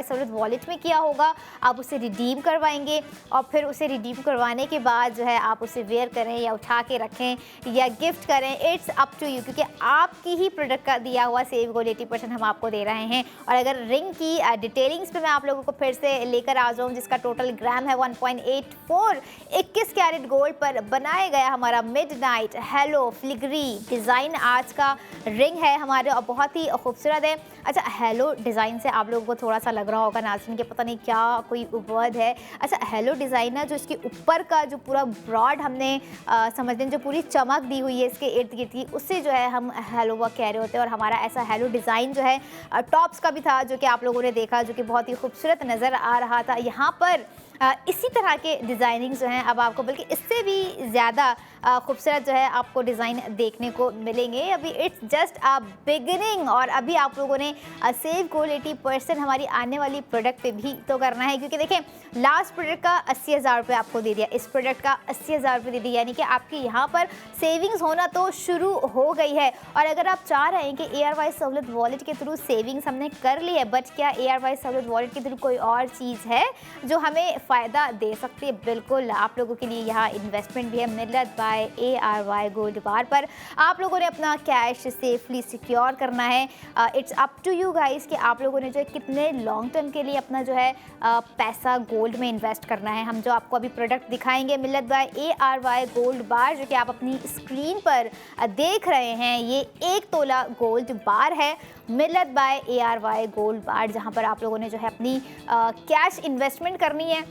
सहूलत वॉलेट में किया होगा, आप उसे रिडीम करवाएंगे। और फिर उसे रिडीम करवाने के बाद जो है आप उसे वेयर करें या उठा के रखें या गिफ्ट करें, इट्स अप टू यू। क्योंकि आपकी ही प्रोडक्ट का दिया हुआ सेव गोल्ड 80% हम आपको दे रहे हैं। और अगर रिंग की डिटेलिंग्स पे मैं आप लोगों को फिर से लेकर आ जाऊँ, जिसका टोटल ग्राम है 1.84, 21 कैरेट गोल्ड पर बनाया गया हमारा मिडनाइट हेलो फिलिग्री डिज़ाइन आज का रिंग है हमारे, और बहुत ही खूबसूरत है। अच्छा, हेलो डिज़ाइन से आप लोगों को थोड़ा सा लग रहा होगा नाज़रीन कि पता नहीं क्या कोई वर्ड है। अच्छा, हेलो डिज़ाइन है जो इसके ऊपर का जो पूरा ब्रॉड हमने समझ लें जो पूरी चमक दी हुई है इसके इर्द गिर्द की, उससे जो है हम हेलो वर्क कह रहे होते हैं। और हमारा ऐसा हेलो डिज़ाइन जो है टॉप्स का भी था, जो कि आप लोगों ने देखा, जो कि बहुत ही खूबसूरत नज़र आ रहा था। यहाँ पर इसी तरह के डिज़ाइनिंग जो हैं अब आपको बल्कि इससे भी ज़्यादा खूबसूरत जो है आपको डिज़ाइन देखने को मिलेंगे। अभी इट्स जस्ट अ बिगिनिंग, और अभी आप लोगों ने सेव गोल्ड 80% हमारी आने वाली प्रोडक्ट पे भी तो करना है। क्योंकि देखें लास्ट प्रोडक्ट का 80,000 रुपये आपको दे दिया, इस प्रोडक्ट का 80,000 रुपये दे दिया, यानी कि आपकी यहाँ पर सेविंग्स होना तो शुरू हो गई है। और अगर आप चाह रहे हैं कि ARY सहूलत वॉलेट के थ्रू सेविंग्स हमने कर ली है, बट क्या ARY सहूलत वॉलेट के थ्रू कोई और चीज़ है जो हमें फ़ायदा दे सकती है? बिल्कुल, आप लोगों के लिए यहाँ इन्वेस्टमेंट भी है। मिल्लत बाय ARY गोल्ड बार पर आप लोगों ने अपना कैश सेफली सिक्योर करना है। It's up to you guys कि आप लोगों ने जो है कितने लॉन्ग टर्म के लिए अपना जो है पैसा गोल्ड में इन्वेस्ट करना है। हम जो आपको अभी प्रोडक्ट दिखाएंगे मिल्लत बाय ARY गोल्ड बार, जो कि आप अपनी स्क्रीन पर देख रहे हैं, ये 1 तोला गोल्ड बार है मिल्लत बाय ARY गोल्ड बार, जहाँ पर आप लोगों ने जो है अपनी कैश इन्वेस्टमेंट करनी है।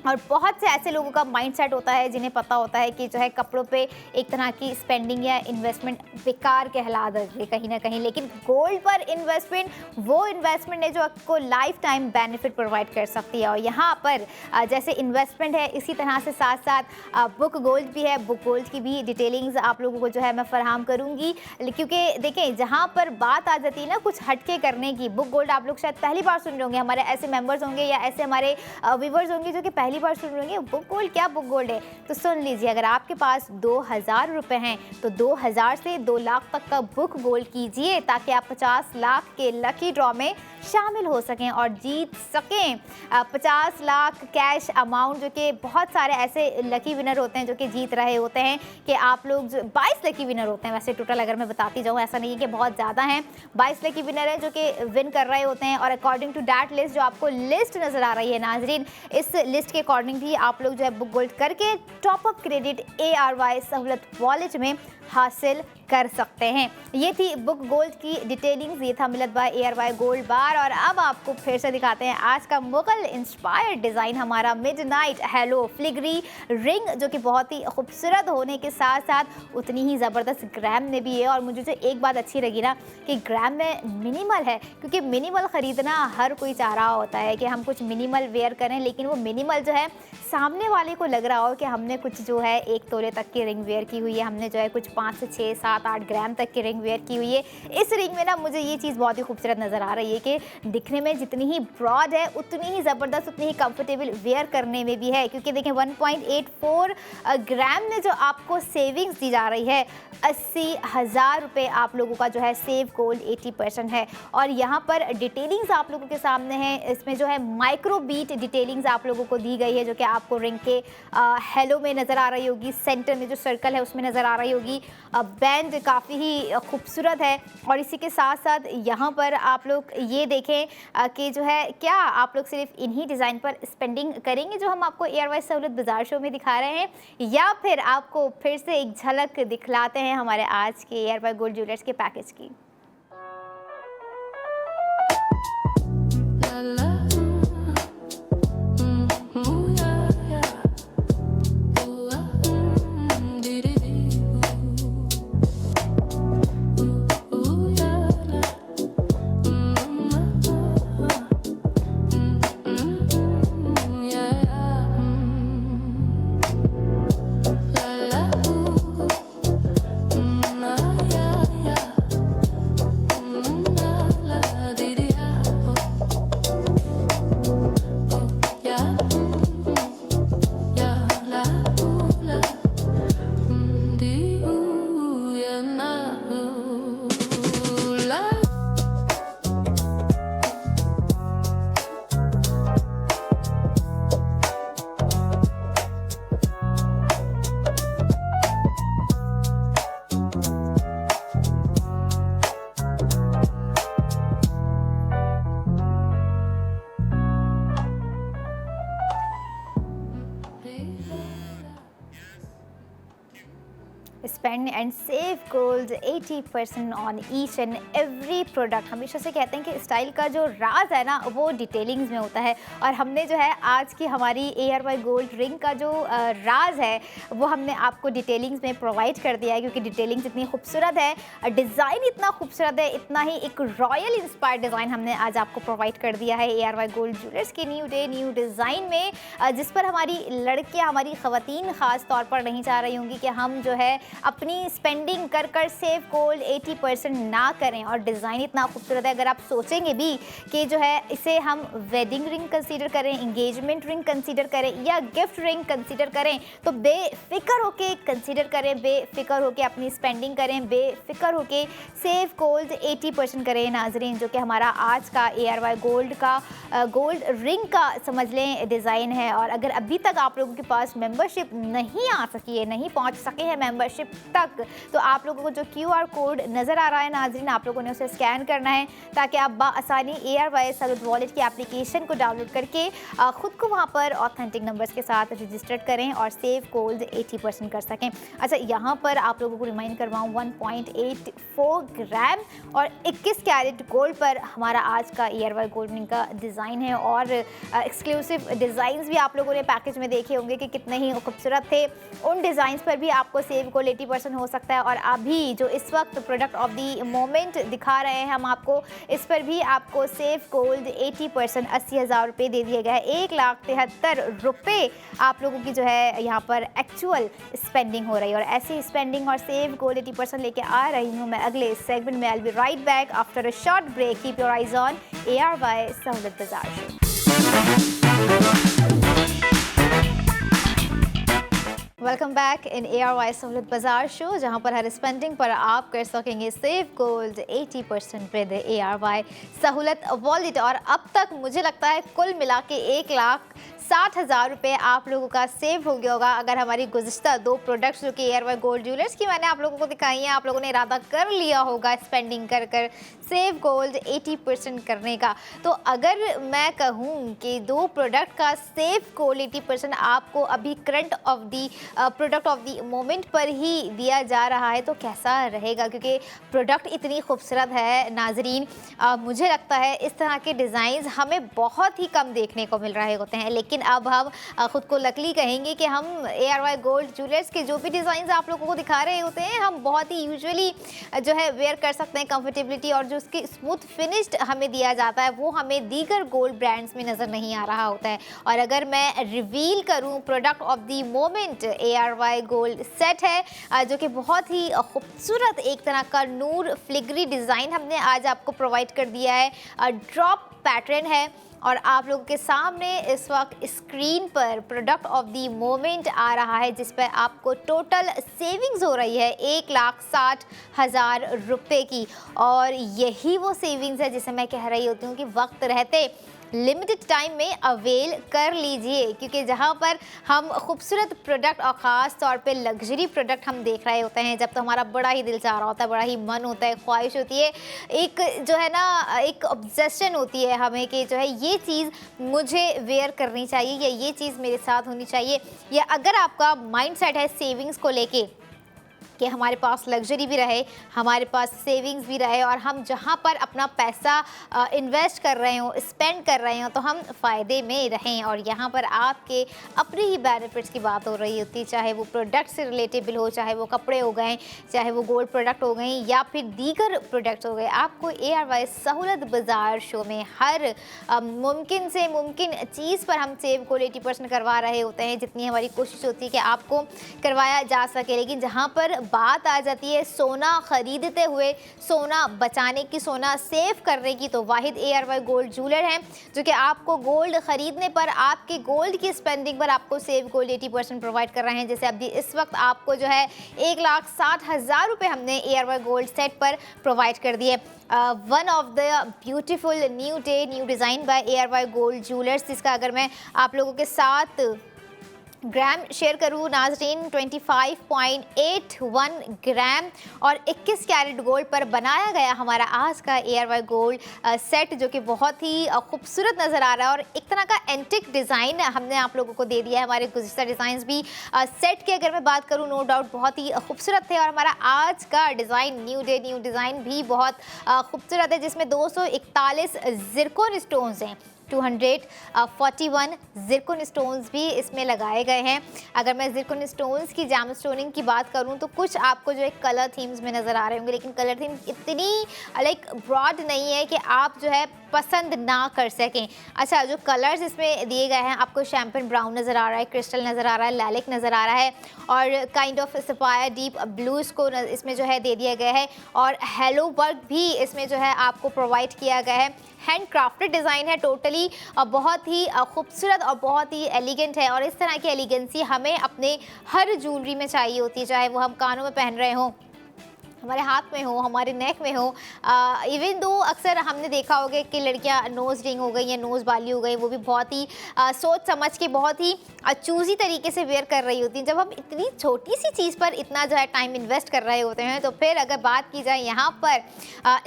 और बहुत से ऐसे लोगों का माइंडसेट होता है जिन्हें पता होता है कि जो है कपड़ों पे एक तरह की स्पेंडिंग या इन्वेस्टमेंट बेकार कहला देती है कहीं ना कहीं, लेकिन गोल्ड पर इन्वेस्टमेंट वो इन्वेस्टमेंट है जो आपको लाइफ टाइम बेनिफिट प्रोवाइड कर सकती है। और यहाँ पर जैसे इन्वेस्टमेंट है, इसी तरह से साथ साथ बुक गोल्ड भी है। बुक गोल्ड की भी डिटेलिंग्स आप लोगों को जो है मैं फराहम करूँगी, क्योंकि देखें जहाँ पर बात आ जाती है ना कुछ हटके करने की, बुक गोल्ड आप लोग शायद पहली बार सुन रहे होंगे, हमारे ऐसे मेंबर्स होंगे या ऐसे हमारे व्यूवर्स होंगे जो कि पहली बार सुन रहे होंगे बुक गोल्ड, क्या बुक गोल्ड है। तो सुन लीजिए, अगर आपके पास 2000 रुपये हैं तो 2000 से 2 लाख तक का बुक गोल्ड कीजिए ताकि आप 50 लाख के लकी ड्रॉ में शामिल हो सकें और जीत सकें 50 लाख कैश अमाउंट, जो कि बहुत सारे ऐसे लकी विनर होते हैं जो कि जीत रहे होते हैं कि आप लोग 22 लकी विनर होते हैं वैसे टोटल, अगर मैं बताती जाऊँ, ऐसा नहीं है कि बहुत ज़्यादा हैं, 22 लकी विनर है जो कि विन कर रहे होते हैं। और अकॉर्डिंग टू दैट लिस्ट, जो आपको लिस्ट नज़र आ रही है नाजरीन, इस लिस्ट के अकॉर्डिंग भी आप लोग जो है बुक गोल्ड करके टॉपअप क्रेडिट ARY सहूलत वॉलेट में हासिल कर सकते हैं। ये थी बुक गोल्ड की डिटेलिंग्स, ये था मिलत बाय ARY गोल्ड बार। और अब आपको फिर से दिखाते हैं आज का मुगल इंस्पायर्ड डिज़ाइन, हमारा मिडनाइट हेलो फिलिग्री रिंग, जो कि बहुत ही खूबसूरत होने के साथ साथ उतनी ही ज़बरदस्त ग्राम में भी है। और मुझे जो एक बात अच्छी लगी ना कि ग्राम में मिनिमल है, क्योंकि मिनिमल ख़रीदना हर कोई चाह रहा होता है कि हम कुछ मिनिमल वेयर करें, लेकिन वो मिनिमल जो है सामने वाले को लग रहा हो कि हमने कुछ जो है 1 तोले तक की रिंग वेयर की हुई है, हमने जो है कुछ 5 से 6, 7, 8 ग्राम तक की रिंग वेयर की हुई है। इस रिंग में ना मुझे ये चीज़ बहुत ही खूबसूरत नज़र आ रही है कि दिखने में जितनी ही ब्रॉड है उतनी ही ज़बरदस्त, उतनी ही कंफर्टेबल वेयर करने में भी है। क्योंकि देखें 1.84 ग्राम में जो आपको सेविंग्स दी जा रही है, 80,000 रुपये आप लोगों का जो है सेव गोल्ड 80% है। और यहाँ पर डिटेलिंग्स आप लोगों के सामने है, इसमें जो है माइक्रो बीट डिटेलिंग्स आप लोगों को दी गई है, जो कि आपको रिंग के हेलो में नज़र आ रही होगी, सेंटर में जो सर्कल है उसमें नज़र आ रही होगी। बैंड काफ़ी ही खूबसूरत है। और इसी के साथ साथ यहाँ पर आप लोग ये देखें कि जो है क्या आप लोग सिर्फ इन्हीं डिज़ाइन पर स्पेंडिंग करेंगे जो हम आपको ARY सहूलत बाज़ार शो में दिखा रहे हैं, या फिर आपको फिर से एक झलक दिखलाते हैं हमारे आज के ARY गोल्ड ज्वेलर्स के पैकेज की। Spend and save gold 80% on each and every product. हमेशा से कहते हैं कि स्टाइल का जो राज है ना वो डिटेलिंग्स में होता है, और हमने जो है आज की हमारी ARY गोल्ड रिंग का जो राज है वो हमने आपको डिटेलिंग्स में प्रोवाइड कर दिया है, क्योंकि डिटेलिंग्स इतनी खूबसूरत है, डिज़ाइन इतना खूबसूरत है, इतना ही एक रॉयल इंस्पायर्ड डिज़ाइन हमने आज आपको प्रोवाइड कर दिया है ARY गोल्ड ज्वेलर्स के न्यू डे न्यू डिज़ाइन में, जिस पर हमारी लड़कियाँ, हमारी ख़वातीन ख़ास तौर पर नहीं चाह रही होंगी कि हम जो है अपनी स्पेंडिंग कर कर सेव गोल्ड 80% ना करें। और डिज़ाइन इतना खूबसूरत है, अगर आप सोचेंगे भी कि जो है इसे हम वेडिंग रिंग कंसीडर करें, इंगेजमेंट रिंग कंसीडर करें या गिफ्ट रिंग कंसीडर करें, तो बेफिक्र होके कंसीडर करें, बेफिक्र होके अपनी स्पेंडिंग करें, बेफिक्र होके सेव गोल्ड 80% करें नाजरीन, जो कि हमारा आज का ARY गोल्ड का गोल्ड रिंग का समझ लें डिज़ाइन है। और अगर अभी तक आप लोगों के पास मेंबरशिप नहीं आ सकी है, नहीं पहुंच सके हैं मेंबरशिप तक, तक। तो आप लोगों को जो QR कोड नज़र आ रहा है नाज़रीन, आप लोगों ने उसे स्कैन करना है ताकि आप बाआसानी ARY सहूलत वॉलेट की एप्लीकेशन को डाउनलोड करके ख़ुद को वहाँ पर ऑथेंटिक नंबर्स के साथ रजिस्टर्ड करें और सेव गोल्ड 80% कर सकें। अच्छा, यहाँ पर आप लोगों को रिमाइंड करवाऊँ 1.84 ग्राम और 21 कैरेट गोल्ड पर हमारा आज का ARY गोल्ड का डिज़ाइन है और एक्सक्लूसिव डिज़ाइंस भी आप लोगों ने पैकेज में देखे होंगे कि कितने ही खूबसूरत थे। उन डिज़ाइंस पर भी आपको सेव गोल्ड 80% हो सकता है और अभी जो इस वक्त प्रोडक्ट ऑफ द मोमेंट दिखा रहे हैं हम आपको, इस पर भी आपको सेव गोल्ड 80% 80,000 रुपये दे दिए गए हैं। 1,73,000 रुपये आप लोगों की जो है यहाँ पर एक्चुअल स्पेंडिंग हो रही है और ऐसी स्पेंडिंग और सेव गोल्ड 80% लेके आ रही हूँ मैं अगले सेगमेंट में। I will be right back after a short break. Keep your eyes on ARY सहूलत बाजार show. Welcome back in ARY सहूलत बाजार शो, जहां पर हर स्पेंडिंग पर आप कर सकेंगे सेव गोल्ड 80% विद ARY सहूलत वॉलेट। और अब तक मुझे लगता है कुल मिला के 1,60,000 रुपये आप लोगों का सेव हो गया होगा अगर हमारी गुज़िश्ता 2 प्रोडक्ट्स जो कि ARY गोल्ड ज्वेलर्स की मैंने आप लोगों को दिखाई हैं, आप लोगों ने इरादा कर लिया होगा स्पेंडिंग कर कर सेव गोल्ड 80% करने का। तो अगर मैं कहूँ कि 2 प्रोडक्ट का सेव गोल्ड 80% आपको अभी current of the product of the moment पर ही दिया जा रहा है तो कैसा रहेगा, क्योंकि प्रोडक्ट इतनी खूबसूरत है नाजरीन। मुझे लगता है इस तरह के डिज़ाइंस हमें बहुत ही कम देखने को मिल रहे होते हैं, लेकिन अब हम ख़ुद को लकीली कहेंगे कि हम ARY गोल्ड ज्वेलर्स के जो भी डिज़ाइंस आप लोगों को दिखा रहे होते हैं हम बहुत ही यूजुअली जो है वेयर कर सकते हैं। कंफर्टेबिलिटी और जो उसकी स्मूथ फिनिश्ड हमें दिया जाता है वो हमें दीगर गोल्ड ब्रांड्स में नज़र नहीं आ रहा होता है। और अगर मैं रिवील करूँ product of the moment ARY gold set है जो कि बहुत ही खूबसूरत एक तरह का नूर फ्लिगरी डिज़ाइन हमने आज आपको प्रोवाइड कर दिया है। ड्रॉप पैटर्न है और आप लोगों के सामने इस वक्त स्क्रीन पर प्रोडक्ट ऑफ दी मोमेंट आ रहा है जिस पर आपको टोटल सेविंग्स हो रही है 1,60,000 रुपये की। और यही वो सेविंग्स है जिसे मैं कह रही होती हूँ कि वक्त रहते लिमिटेड टाइम में अवेल कर लीजिए, क्योंकि जहाँ पर हम खूबसूरत प्रोडक्ट और ख़ास तौर पे लग्जरी प्रोडक्ट हम देख रहे होते हैं जब तो हमारा बड़ा ही दिल चाह रहा होता है, बड़ा ही मन होता है, ख्वाहिश होती है, एक जो है ना एक ऑब्सेशन होती है हमें कि जो है ये चीज़ मुझे वेयर करनी चाहिए या ये चीज़ मेरे साथ होनी चाहिए। या अगर आपका माइंड सेट है सेविंग्स को लेके कि हमारे पास लग्जरी भी रहे, हमारे पास सेविंग्स भी रहे और हम जहाँ पर अपना पैसा इन्वेस्ट कर रहे हो, स्पेंड कर रहे हो तो हम फ़ायदे में रहें। और यहाँ पर आपके अपने ही बेनिफिट्स की बात हो रही होती है, चाहे वो प्रोडक्ट से रिलेटेबल हो, चाहे वो कपड़े हो गए, चाहे वो गोल्ड प्रोडक्ट हो गए या फिर दीगर प्रोडक्ट्स हो गए। आपको ARY सहूलत बाजार शो में हर मुमकिन से मुमकिन चीज़ पर हम सेव को 80% करवा रहे होते हैं, जितनी हमारी कोशिश होती है कि आपको करवाया जा सके। लेकिन जहाँ पर बात आ जाती है सोना ख़रीदते हुए सोना बचाने की, सोना सेव करने की, तो वाहिद ARY गोल्ड ज्वेलर हैं जो कि आपको गोल्ड ख़रीदने पर आपके गोल्ड की स्पेंडिंग पर आपको सेव गोल्ड 80% प्रोवाइड कर रहे हैं। जैसे अभी इस वक्त आपको जो है 1,60,000 रुपये हमने ARY गोल्ड सेट पर प्रोवाइड कर दिए। One of the beautiful new day new design by ARY gold jewellers, जिसका अगर मैं आप लोगों के साथ ग्राम शेयर करूँ नाजरीन, 25.81 ग्राम और 21 कैरेट गोल्ड पर बनाया गया हमारा आज का ARY गोल्ड सेट, जो कि बहुत ही खूबसूरत नज़र आ रहा है और एक तरह का एंटिक डिज़ाइन हमने आप लोगों को दे दिया है। हमारे गुज़िश्ता डिज़ाइंस भी सेट की अगर मैं बात करूँ नो डाउट बहुत ही खूबसूरत थे और हमारा आज का design new day new design भी बहुत खूबसूरत है, जिसमें 241 ज़िरकोन स्टोन्स हैं, 241 ज़िरकोन स्टोन्स भी इसमें लगाए गए हैं। अगर मैं ज़िरकोन स्टोन्स की जैम स्टोनिंग की बात करूं तो कुछ आपको जो है कलर थीम्स में नज़र आ रहे होंगे, लेकिन कलर थीम इतनी लाइक ब्रॉड नहीं है कि आप जो है पसंद ना कर सकें। अच्छा, जो कलर्स इसमें दिए गए हैं, आपको शैम्पेन ब्राउन नज़र आ रहा है, क्रिस्टल नज़र आ रहा है, लैलिक नज़र आ रहा है और kind of sapphire deep blues को इसमें जो है दे दिया गया है और हेलो वर्क भी इसमें जो है आपको प्रोवाइड किया गया है। हैंड क्राफ्टेड डिज़ाइन है टोटली, बहुत ही खूबसूरत और बहुत ही एलिगेंट है और इस तरह की एलिगेंसी हमें अपने हर ज्वेलरी में चाहिए होती है, चाहे वो हम कानों में पहन रहे हों हमारे हाथ में हो, हमारे नेक में हो। इवन दो अक्सर हमने देखा होगा कि लड़कियां नोज़ रिंग हो गई या नोज़ बाली हो गई, वो भी बहुत ही सोच समझ के बहुत ही चूज़ी तरीके से वेयर कर रही होती हैं। जब हम इतनी छोटी सी चीज़ पर इतना जो है टाइम इन्वेस्ट कर रहे होते हैं, तो फिर अगर बात की जाए यहाँ पर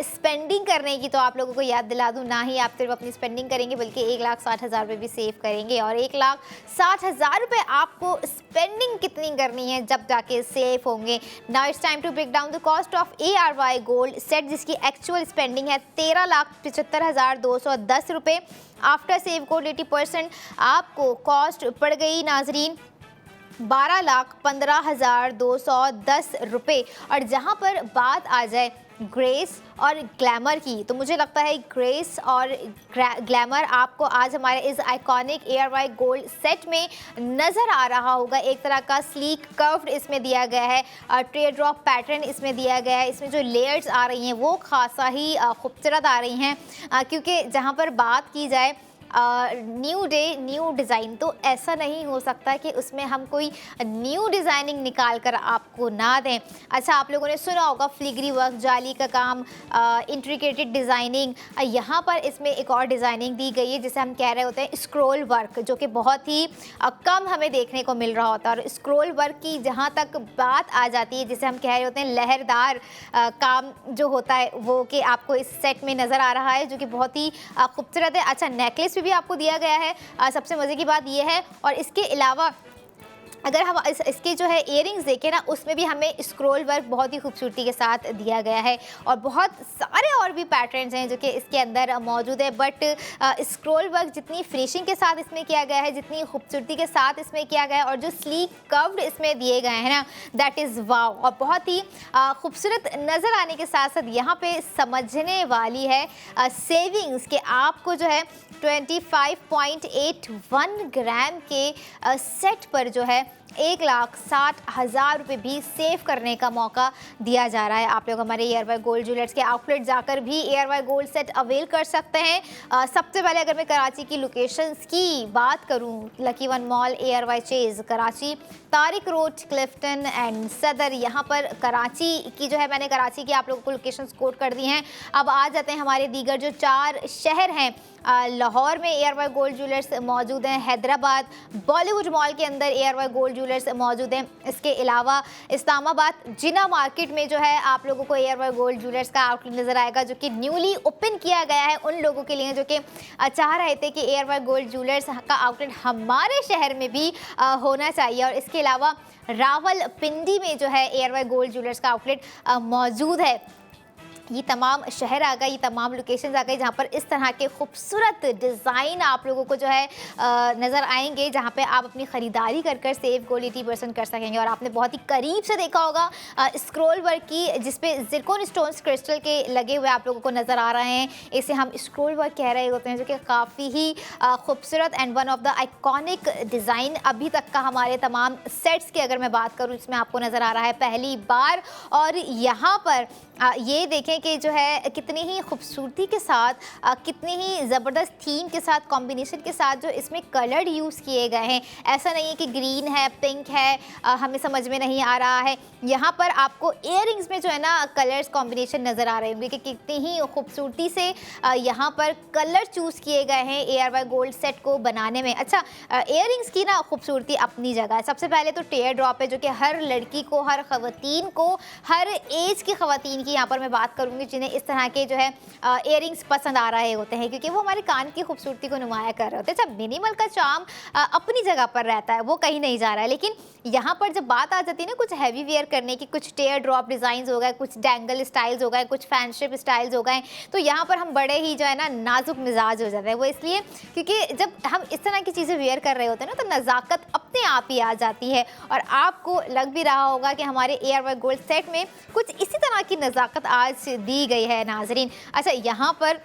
स्पेंडिंग करने की, तो आप लोगों को याद दिला दूँ, ना ही आप सिर्फ अपनी स्पेंडिंग करेंगे बल्कि 1,60,000 रुपये भी सेव करेंगे। और 1,60,000 रुपये आपको स्पेंडिंग कितनी करनी है जब जाके सेव होंगे। Now it's time to break down the cost of ARY gold set, जिसकी एक्चुअल स्पेंडिंग है 13,75,210 रुपये। आफ्टर सेव कोड 80% आपको कॉस्ट पड़ गई नाजरीन 12,15,210 रुपये। और जहाँ पर बात आ जाए ग्रेस और ग्लैमर की, तो मुझे लगता है ग्रेस और ग्लैमर आपको आज हमारे इस आइकॉनिक ARY गोल्ड सेट में नज़र आ रहा होगा। एक तरह का स्लीक कर्व्ड इसमें दिया गया है, टे ड्रॉप पैटर्न इसमें दिया गया है। इसमें जो लेयर्स आ रही हैं वो खासा ही खूबसूरत आ रही हैं, क्योंकि जहाँ पर बात की जाए न्यू डे न्यू डिज़ाइन, तो ऐसा नहीं हो सकता कि उसमें हम कोई न्यू डिज़ाइनिंग निकाल कर आपको ना दें। अच्छा, आप लोगों ने सुना होगा फ्लिग्री वर्क, जाली का काम, इंट्रिकेटेड डिज़ाइनिंग। यहाँ पर इसमें एक और डिज़ाइनिंग दी गई है जिसे हम कह रहे होते हैं स्क्रोल वर्क, जो कि बहुत ही कम हमें देखने को मिल रहा होता है। और स्क्रोल वर्क की जहाँ तक बात आ जाती है, जिसे हम कह रहे होते हैं लहरदार काम जो होता है, वो कि आपको इस सेट में नज़र आ रहा है, जो कि बहुत ही खूबसूरत है। अच्छा, नेकलेस भी आपको दिया गया है। सबसे मज़े की बात यह है, और इसके अलावा अगर हम इसके जो है इयरिंग्स देखें ना, उसमें भी हमें स्क्रोल वर्क बहुत ही खूबसूरती के साथ दिया गया है। और बहुत सारे और भी पैटर्न्स हैं जो कि इसके अंदर मौजूद है, बट स्क्रोल वर्क जितनी फिनिशिंग के साथ इसमें किया गया है, जितनी खूबसूरती के साथ इसमें किया गया है, और जो स्लीक कर्व्ड इसमें दिए गए हैं ना, दैट इज़ वाव। और बहुत ही खूबसूरत नज़र आने के साथ साथ यहाँ पे समझने वाली है सेविंग्स के आपको जो है 25.81 ग्राम के सेट पर जो है 1,60,000 रुपये भी सेव करने का मौका दिया जा रहा है। आप लोग हमारे ARY गोल्ड ज्वेलर्स के आउटलेट जाकर भी ARY गोल्ड सेट अवेल कर सकते हैं। सबसे पहले अगर मैं कराची की लोकेशंस की बात करूं, lucky one mall, ARY Chase Karachi, Tariq road, Clifton and सदर। यहाँ पर कराची की जो है, मैंने कराची की आप लोगों को लोकेशंस कोड कर दी हैं। अब आ जाते हैं हमारे दीगर जो 4 शहर हैं। लाहौर में ARY गोल्ड ज्वेलर्स मौजूद हैं, हैदराबाद बॉलीवुड मॉल के अंदर ARY गोल्ड ज्वेलर्स मौजूद हैं। इसके अलावा इस्लामाबाद जिना मार्केट में जो है आप लोगों को ARY गोल्ड ज्वेलर्स का आउटलेट नज़र आएगा, जो कि न्यूली ओपन किया गया है उन लोगों के लिए जो कि चाह रहे थे कि ARY गोल्ड ज्वेलर्स का आउटलेट हमारे शहर में भी होना चाहिए। और इसके अलावा रावलपिंडी में जो है ARY गोल्ड ज्वेलर्स का आउटलेट मौजूद है। ये तमाम शहर आ गए, ये तमाम लोकेशंस आ गई जहाँ पर इस तरह के खूबसूरत डिज़ाइन आप लोगों को जो है नज़र आएंगे, जहाँ पे आप अपनी ख़रीदारी कर कर सेव गोल्ड 80% कर सकेंगे। और आपने बहुत ही करीब से देखा होगा स्क्रोल वर्क की, जिसपे ज़िरकॉन स्टोन्स क्रिस्टल के लगे हुए आप लोगों को नज़र आ रहे हैं। इसे हम स्क्रोल वर्क कह रहे होते हैं, जो कि काफ़ी ही खूबसूरत and one of the iconic design अभी तक का हमारे तमाम सेट्स की अगर मैं बात करूँ, इसमें आपको नज़र आ रहा है पहली बार। और यहाँ पर ये देखें कि जो है कितनी ही खूबसूरती के साथ, कितनी ही ज़बरदस्त थीम के साथ, कॉम्बिनेशन के साथ जो इसमें कलर यूज़ किए गए हैं। ऐसा नहीं है कि ग्रीन है, पिंक है, हमें समझ में नहीं आ रहा है। यहाँ पर आपको इयररिंग्स में जो है ना कलर्स कॉम्बिनेशन नज़र आ रहे होंगे कि कितनी ही खूबसूरती से यहाँ पर कलर चूज़ किए गए हैं ARY गोल्ड सेट को बनाने में। अच्छा, इयररिंग्स की ना खूबसूरती अपनी जगह है। सबसे पहले तो टेयर ड्रॉप है, जो कि हर लड़की को, हर ख़वातीन को, हर एज की ख़वातीन की यहाँ पर मैं बात करूँगी जिन्हें इस तरह के जो है इयररिंग्स पसंद आ रहे होते हैं, क्योंकि वो हमारे कान की खूबसूरती को नुमाया कर रहे होते हैं। अच्छा, मिनिमल का चार्म अपनी जगह पर रहता है, वो कहीं नहीं जा रहा है, लेकिन यहाँ पर जब बात आ जाती है ना कुछ हैवी वेयर करने की, कुछ टेयर ड्रॉप डिज़ाइंस हो गए, कुछ डैंगल स्टाइल्स हो गए, कुछ फैंशिप स्टाइल्स हो गए, तो यहाँ पर हम बड़े ही जो है ना नाजुक मिजाज हो जाते हैं। वो इसलिए क्योंकि जब हम इस तरह की चीज़ें वेयर कर रहे होते हैं ना, तो नज़ाकत अपने आप ही आ जाती है। और आपको लग भी रहा होगा कि हमारे ARY गोल्ड सेट में कुछ इसी तरह की नज़ाकत आज दी गई है नाजरीन। अच्छा, यहाँ पर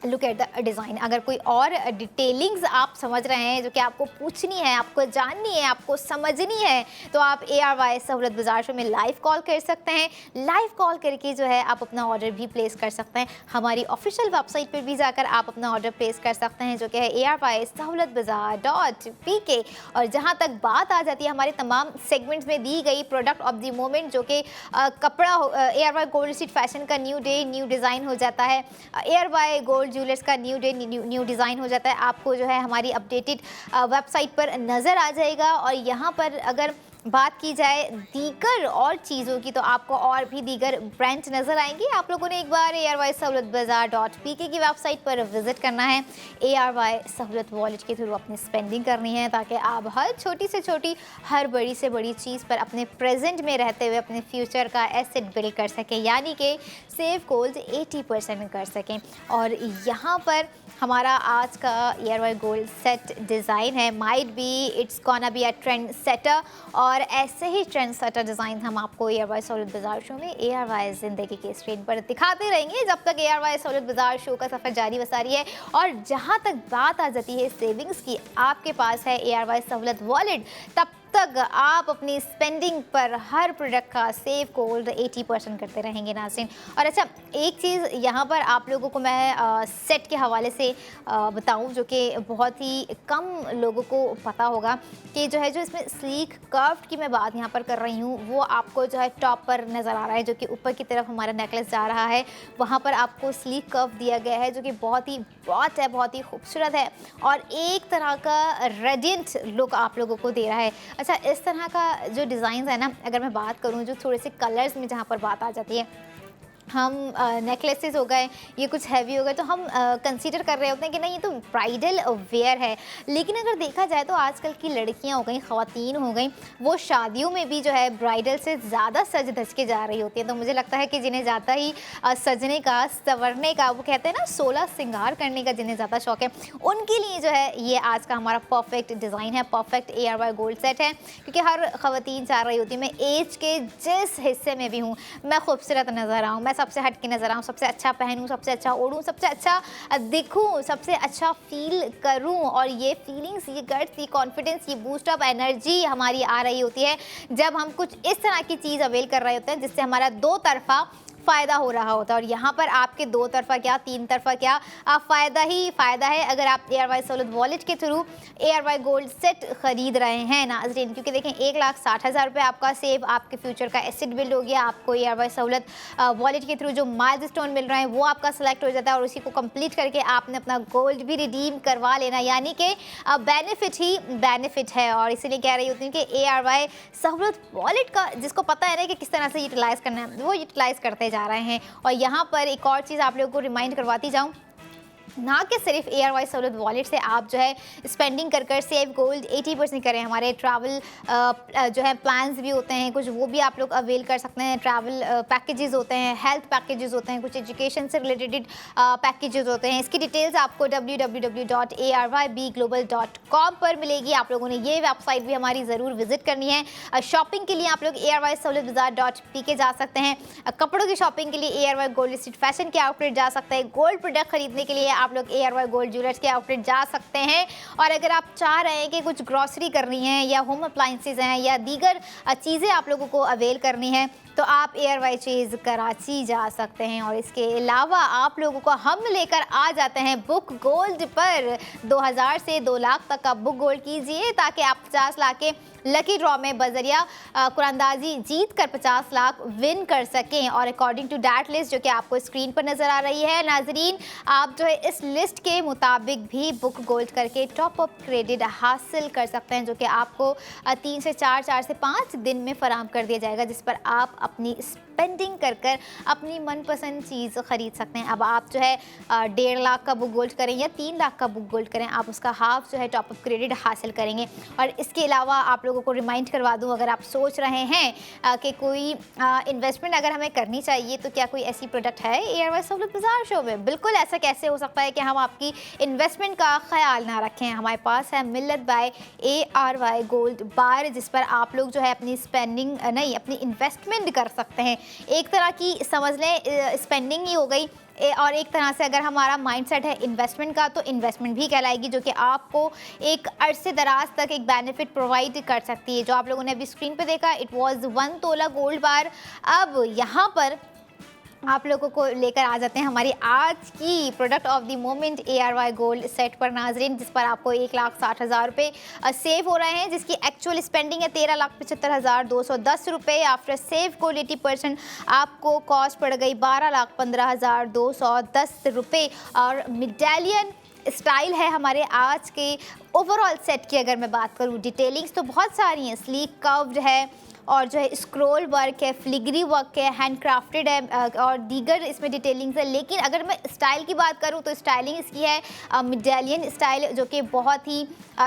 लुक एट द डिज़ाइन। अगर कोई और डिटेलिंग्स आप समझ रहे हैं जो कि आपको पूछनी है, आपको जाननी है, आपको समझनी है, तो आप ARY सहूलत बाज़ार शो में लाइव कॉल कर सकते हैं। लाइव कॉल करके जो है आप अपना ऑर्डर भी प्लेस कर सकते हैं। हमारी ऑफिशियल वेबसाइट पर भी जाकर आप अपना ऑर्डर प्लेस कर सकते हैं जो कि है ARYSahoolatbazaar.pk। और जहाँ तक बात आ जाती है हमारे तमाम सेगमेंट्स में दी गई प्रोडक्ट ऑफ द मोमेंट, जो कि कपड़ा ARY गोल्ड स्ट्रीट फैशन का न्यू डे न्यू डिज़ाइन हो जाता है, ARY गोल्ड ज्वेलर्स का न्यू डे न्यू डिज़ाइन हो जाता है, आपको जो है हमारी अपडेटेड वेबसाइट पर नज़र आ जाएगा। और यहाँ पर अगर बात की जाए दीगर और चीज़ों की तो आपको और भी दीगर ब्रांड्स नज़र आएंगी। आप लोगों ने एक बार ARYSahoolatbazaar.pk की वेबसाइट पर विजिट करना है। ARY सहूलत वॉलेट के थ्रू अपनी स्पेंडिंग करनी है ताकि आप हर छोटी से छोटी, हर बड़ी से बड़ी चीज़ पर अपने प्रेजेंट में रहते हुए अपने फ्यूचर का एसेट बिल्ड कर सकें, यानी कि सेव गोल्ड 80% कर सकें। और यहाँ पर हमारा आज का ARY गोल्ड सेट डिज़ाइन है, might be it's gonna be a trend setter. और ऐसे ही ट्रेंड सेटर डिज़ाइन हम आपको ARY सहूलत बाज़ार शो में ARY ज़िंदगी के स्क्रीन पर दिखाते रहेंगे जब तक ARY सहूलत बाज़ार शो का सफ़र जारी वसारी है। और जहाँ तक बात आ जाती है सेविंग्स की, आपके पास है ARY सहूलत वॉलेट, तब तक आप अपनी स्पेंडिंग पर हर प्रोडक्ट का सेव गोल्ड 80% करते रहेंगे नाज़रीन। और अच्छा, एक चीज़ यहाँ पर आप लोगों को मैं सेट के हवाले से बताऊँ जो कि बहुत ही कम लोगों को पता होगा कि जो है, जो इसमें स्लीक कर्व की मैं बात यहाँ पर कर रही हूँ, वो आपको जो है टॉप पर नज़र आ रहा है, जो कि ऊपर की तरफ हमारा नेकलेस जा रहा है, वहाँ पर आपको स्लीक कर्व दिया गया है जो कि बहुत ही ब्रॉड है, बहुत ही खूबसूरत है और एक तरह का रेडिएंट लुक आप लोगों को दे रहा है। अच्छा, इस तरह का जो डिज़ाइन है ना, अगर मैं बात करूँ जो थोड़े से कलर्स में जहाँ पर बात आ जाती है, हम नेकलेसेस हो गए, ये कुछ हैवी हो गए, तो हम कंसीडर कर रहे होते हैं कि नहीं ये तो ब्राइडल वेयर है। लेकिन अगर देखा जाए तो आजकल की लड़कियां हो गई, ख़वातीन हो गई, वो शादियों में भी जो है ब्राइडल से ज़्यादा सज धज के जा रही होती हैं। तो मुझे लगता है कि जिन्हें ज़्यादा ही सजने का, संवरने का, वो कहते हैं ना 16 श्रृंगार करने का जिन्हें ज़्यादा शौक है, उनके लिए जो है ये आज का हमारा परफेक्ट डिज़ाइन है, परफेक्ट ARY गोल्ड सेट है। क्योंकि हर ख़वातीन चाह रही होती है मैं एज के जिस हिस्से में भी हूँ मैं खूबसूरत नज़र आऊँ, मैं सबसे हट के नज़र आऊँ, सबसे अच्छा पहनूँ, सबसे अच्छा ओढ़ूँ, सबसे अच्छा दिखूँ, सबसे अच्छा फील करूँ। और ये फीलिंग्स, ये गट्स, ये कॉन्फिडेंस, ये बूस्ट अप एनर्जी हमारी आ रही होती है जब हम कुछ इस तरह की चीज़ अवेल कर रहे होते हैं जिससे हमारा दो तरफा फ़ायदा हो रहा होता है। और यहाँ पर आपके दो तरफा क्या, तीन तरफा क्या, फ़ायदा ही फ़ायदा है अगर आप ARY सहूलत वॉलेट के थ्रू ARY गोल्ड सेट ख़रीद रहे हैं नाज़रीन। क्योंकि देखें 1,60,000 रुपये आपका सेव, आपके फ्यूचर का एसेट बिल्ड हो गया। आपको ARY सहूलत वॉलेट के थ्रू जो माइलस्टोन मिल रहे हैं वो आपका सेलेक्ट हो जाता है और उसी को कंप्लीट करके आपने अपना गोल्ड भी रिडीम करवा लेना, यानी कि बेनिफिट ही बेनिफिट है। और इसीलिए कह रही होती हूँ कि ARY सहूलत वॉलेट का जिसको पता है ना कि किस तरह से यूटिलाइज़ करना है, वो यूटिलाइज़ करते जा रहे हैं। और यहाँ पर एक और चीज़ आप लोगों को रिमाइंड करवाती जाऊँ, ना कि सिर्फ ARY सहूलत वॉलेट से आप जो है स्पेंडिंग कर कर सेव गोल्ड 80% करें। हमारे ट्रैवल जो है प्लान्स भी होते हैं कुछ, वो भी आप लोग अवेल कर सकते हैं। ट्रैवल पैकेजेस होते हैं, हेल्थ पैकेजेस होते हैं, कुछ एजुकेशन से रिलेटेड पैकेजेस होते हैं। इसकी डिटेल्स आपको www.aryBglobal.com पर मिलेगी। आप लोगों ने ये वेबसाइट भी हमारी ज़रूर विजिट करनी है। शॉपिंग के लिए आप लोग ARYSahoolatbazaar.pk जा सकते हैं। कपड़ों की शॉपिंग के लिए ARY गोल्ड स्ट्रीट फैशन के आउटलेट जा सकते हैं। गोल्ड प्रोडक्ट खरीदने के लिए आप लोग ARY गोल्ड ज्वेलर्स के आउटलेट जा सकते हैं। और अगर आप चाह रहे हैं कि कुछ ग्रॉसरी करनी है या होम अप्लाइंसेस हैं या दीगर चीज़ें आप लोगों को अवेल करनी है तो आप ARY चीज़ कराची जा सकते हैं। और इसके अलावा आप लोगों को हम लेकर आ जाते हैं बुक गोल्ड पर। 2000 से 2 लाख तक का बुक गोल्ड कीजिए ताकि आप 50 लाख के लकी ड्रॉ में बजरिया कुरानदाजी जीत कर 50 लाख विन कर सकें। और अकॉर्डिंग टू दैट लिस्ट जो कि आपको स्क्रीन पर नज़र आ रही है नाजरीन, आप जो है इस लिस्ट के मुताबिक भी बुक गोल्ड करके टॉप अप क्रेडिट हासिल कर सकते हैं, जो कि आपको 3 से 4, 4 से 5 दिन में फराहम कर दिया जाएगा, जिस पर आप अपनी स्पेंडिंग कर कर अपनी मनपसंद चीज़ ख़रीद सकते हैं। अब आप जो है 1.5 लाख का बुक गोल्ड करें या 3 लाख का बुक गोल्ड करें, आप उसका हाफ जो है टॉप अप क्रेडिट हासिल करेंगे। और इसके अलावा आप लोगों को रिमाइंड करवा दूं, अगर आप सोच रहे हैं कि कोई इन्वेस्टमेंट अगर हमें करनी चाहिए तो क्या कोई ऐसी प्रोडक्ट है ARY सहूलत बाज़ार शो में? बिल्कुल, ऐसा कैसे हो सकता है कि हम आपकी इन्वेस्टमेंट का ख्याल ना रखें। हमारे पास है मिल्लत बाय ARY गोल्ड बार, जिस पर आप लोग जो है अपनी स्पेंडिंग नहीं अपनी इन्वेस्टमेंट कर सकते हैं। एक तरह की समझ लें स्पेंडिंग ही हो गई और एक तरह से अगर हमारा माइंडसेट है इन्वेस्टमेंट का तो इन्वेस्टमेंट भी कहलाएगी, जो कि आपको एक अरसे दराज तक एक बेनिफिट प्रोवाइड कर सकती है। जो आप लोगों ने अभी स्क्रीन पे देखा, इट वाज 1 तोला गोल्ड बार। अब यहाँ पर आप लोगों को लेकर आ जाते हैं हमारी आज की product of the moment ARY gold set पर नाजरीन, जिस पर आपको 1,60,000 रुपये सेव हो रहे हैं, जिसकी एक्चुअल स्पेंडिंग है 13,75,210 रुपये। आफ्टर सेव गोल्ड 80% आपको कॉस्ट पड़ गई 12,15,210 रुपये। और मिडालियन स्टाइल है हमारे आज के ओवरऑल सेट की। अगर मैं बात करूँ डिटेलिंग्स तो बहुत सारी हैं, स्लीक कर्व्ड है और जो है स्क्रोल वर्क है, फ्लिग्री वर्क है, हैंडक्राफ्टेड है और दीगर इसमें डिटेलिंग्स है। लेकिन अगर मैं स्टाइल की बात करूं तो स्टाइलिंग इसकी है मिडालियन स्टाइल, जो कि बहुत ही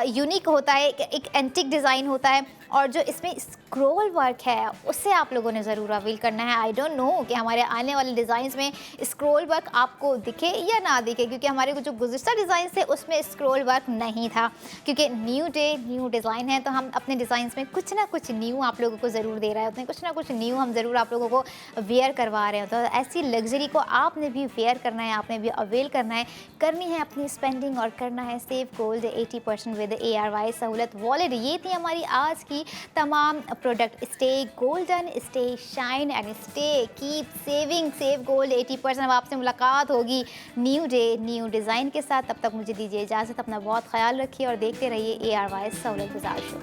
यूनिक होता है, एक एंटिक डिज़ाइन होता है। और जो इसमें स्क्रोल वर्क है उससे आप लोगों ने ज़रूर अवील करना है। आई डोंट नो कि हमारे आने वाले डिज़ाइंस में स्क्रोल वर्क आपको दिखे या ना दिखे, क्योंकि हमारे जो गुज़िश्ता डिज़ाइन थे उसमें स्क्रोल वर्क नहीं था। क्योंकि न्यू डे न्यू डिज़ाइन है तो हम अपने डिज़ाइंस में कुछ ना कुछ न्यू आप लोगों को ज़रूर दे रहे होते हैं, कुछ ना कुछ न्यू हम ज़रूर आप लोगों को वेयर करवा रहे होते हैं। तो ऐसी लग्जरी को आपने भी वेयर करना है, आपने भी अवेल करना है, करनी है अपनी स्पेंडिंग और करना है सेव गोल्ड 80% विद ARY सहूलत वॉलेट। ये थी हमारी आज की तमाम product. Stay golden, stay shine and stay keep saving, save gold 80%। अब आपसे मुलाकात होगी न्यू डे न्यू डिज़ाइन के साथ। तब तक मुझे दीजिए इजाज़त, अपना बहुत ख्याल रखिए और देखते रहिए ARY सहूलत बाज़ार शो।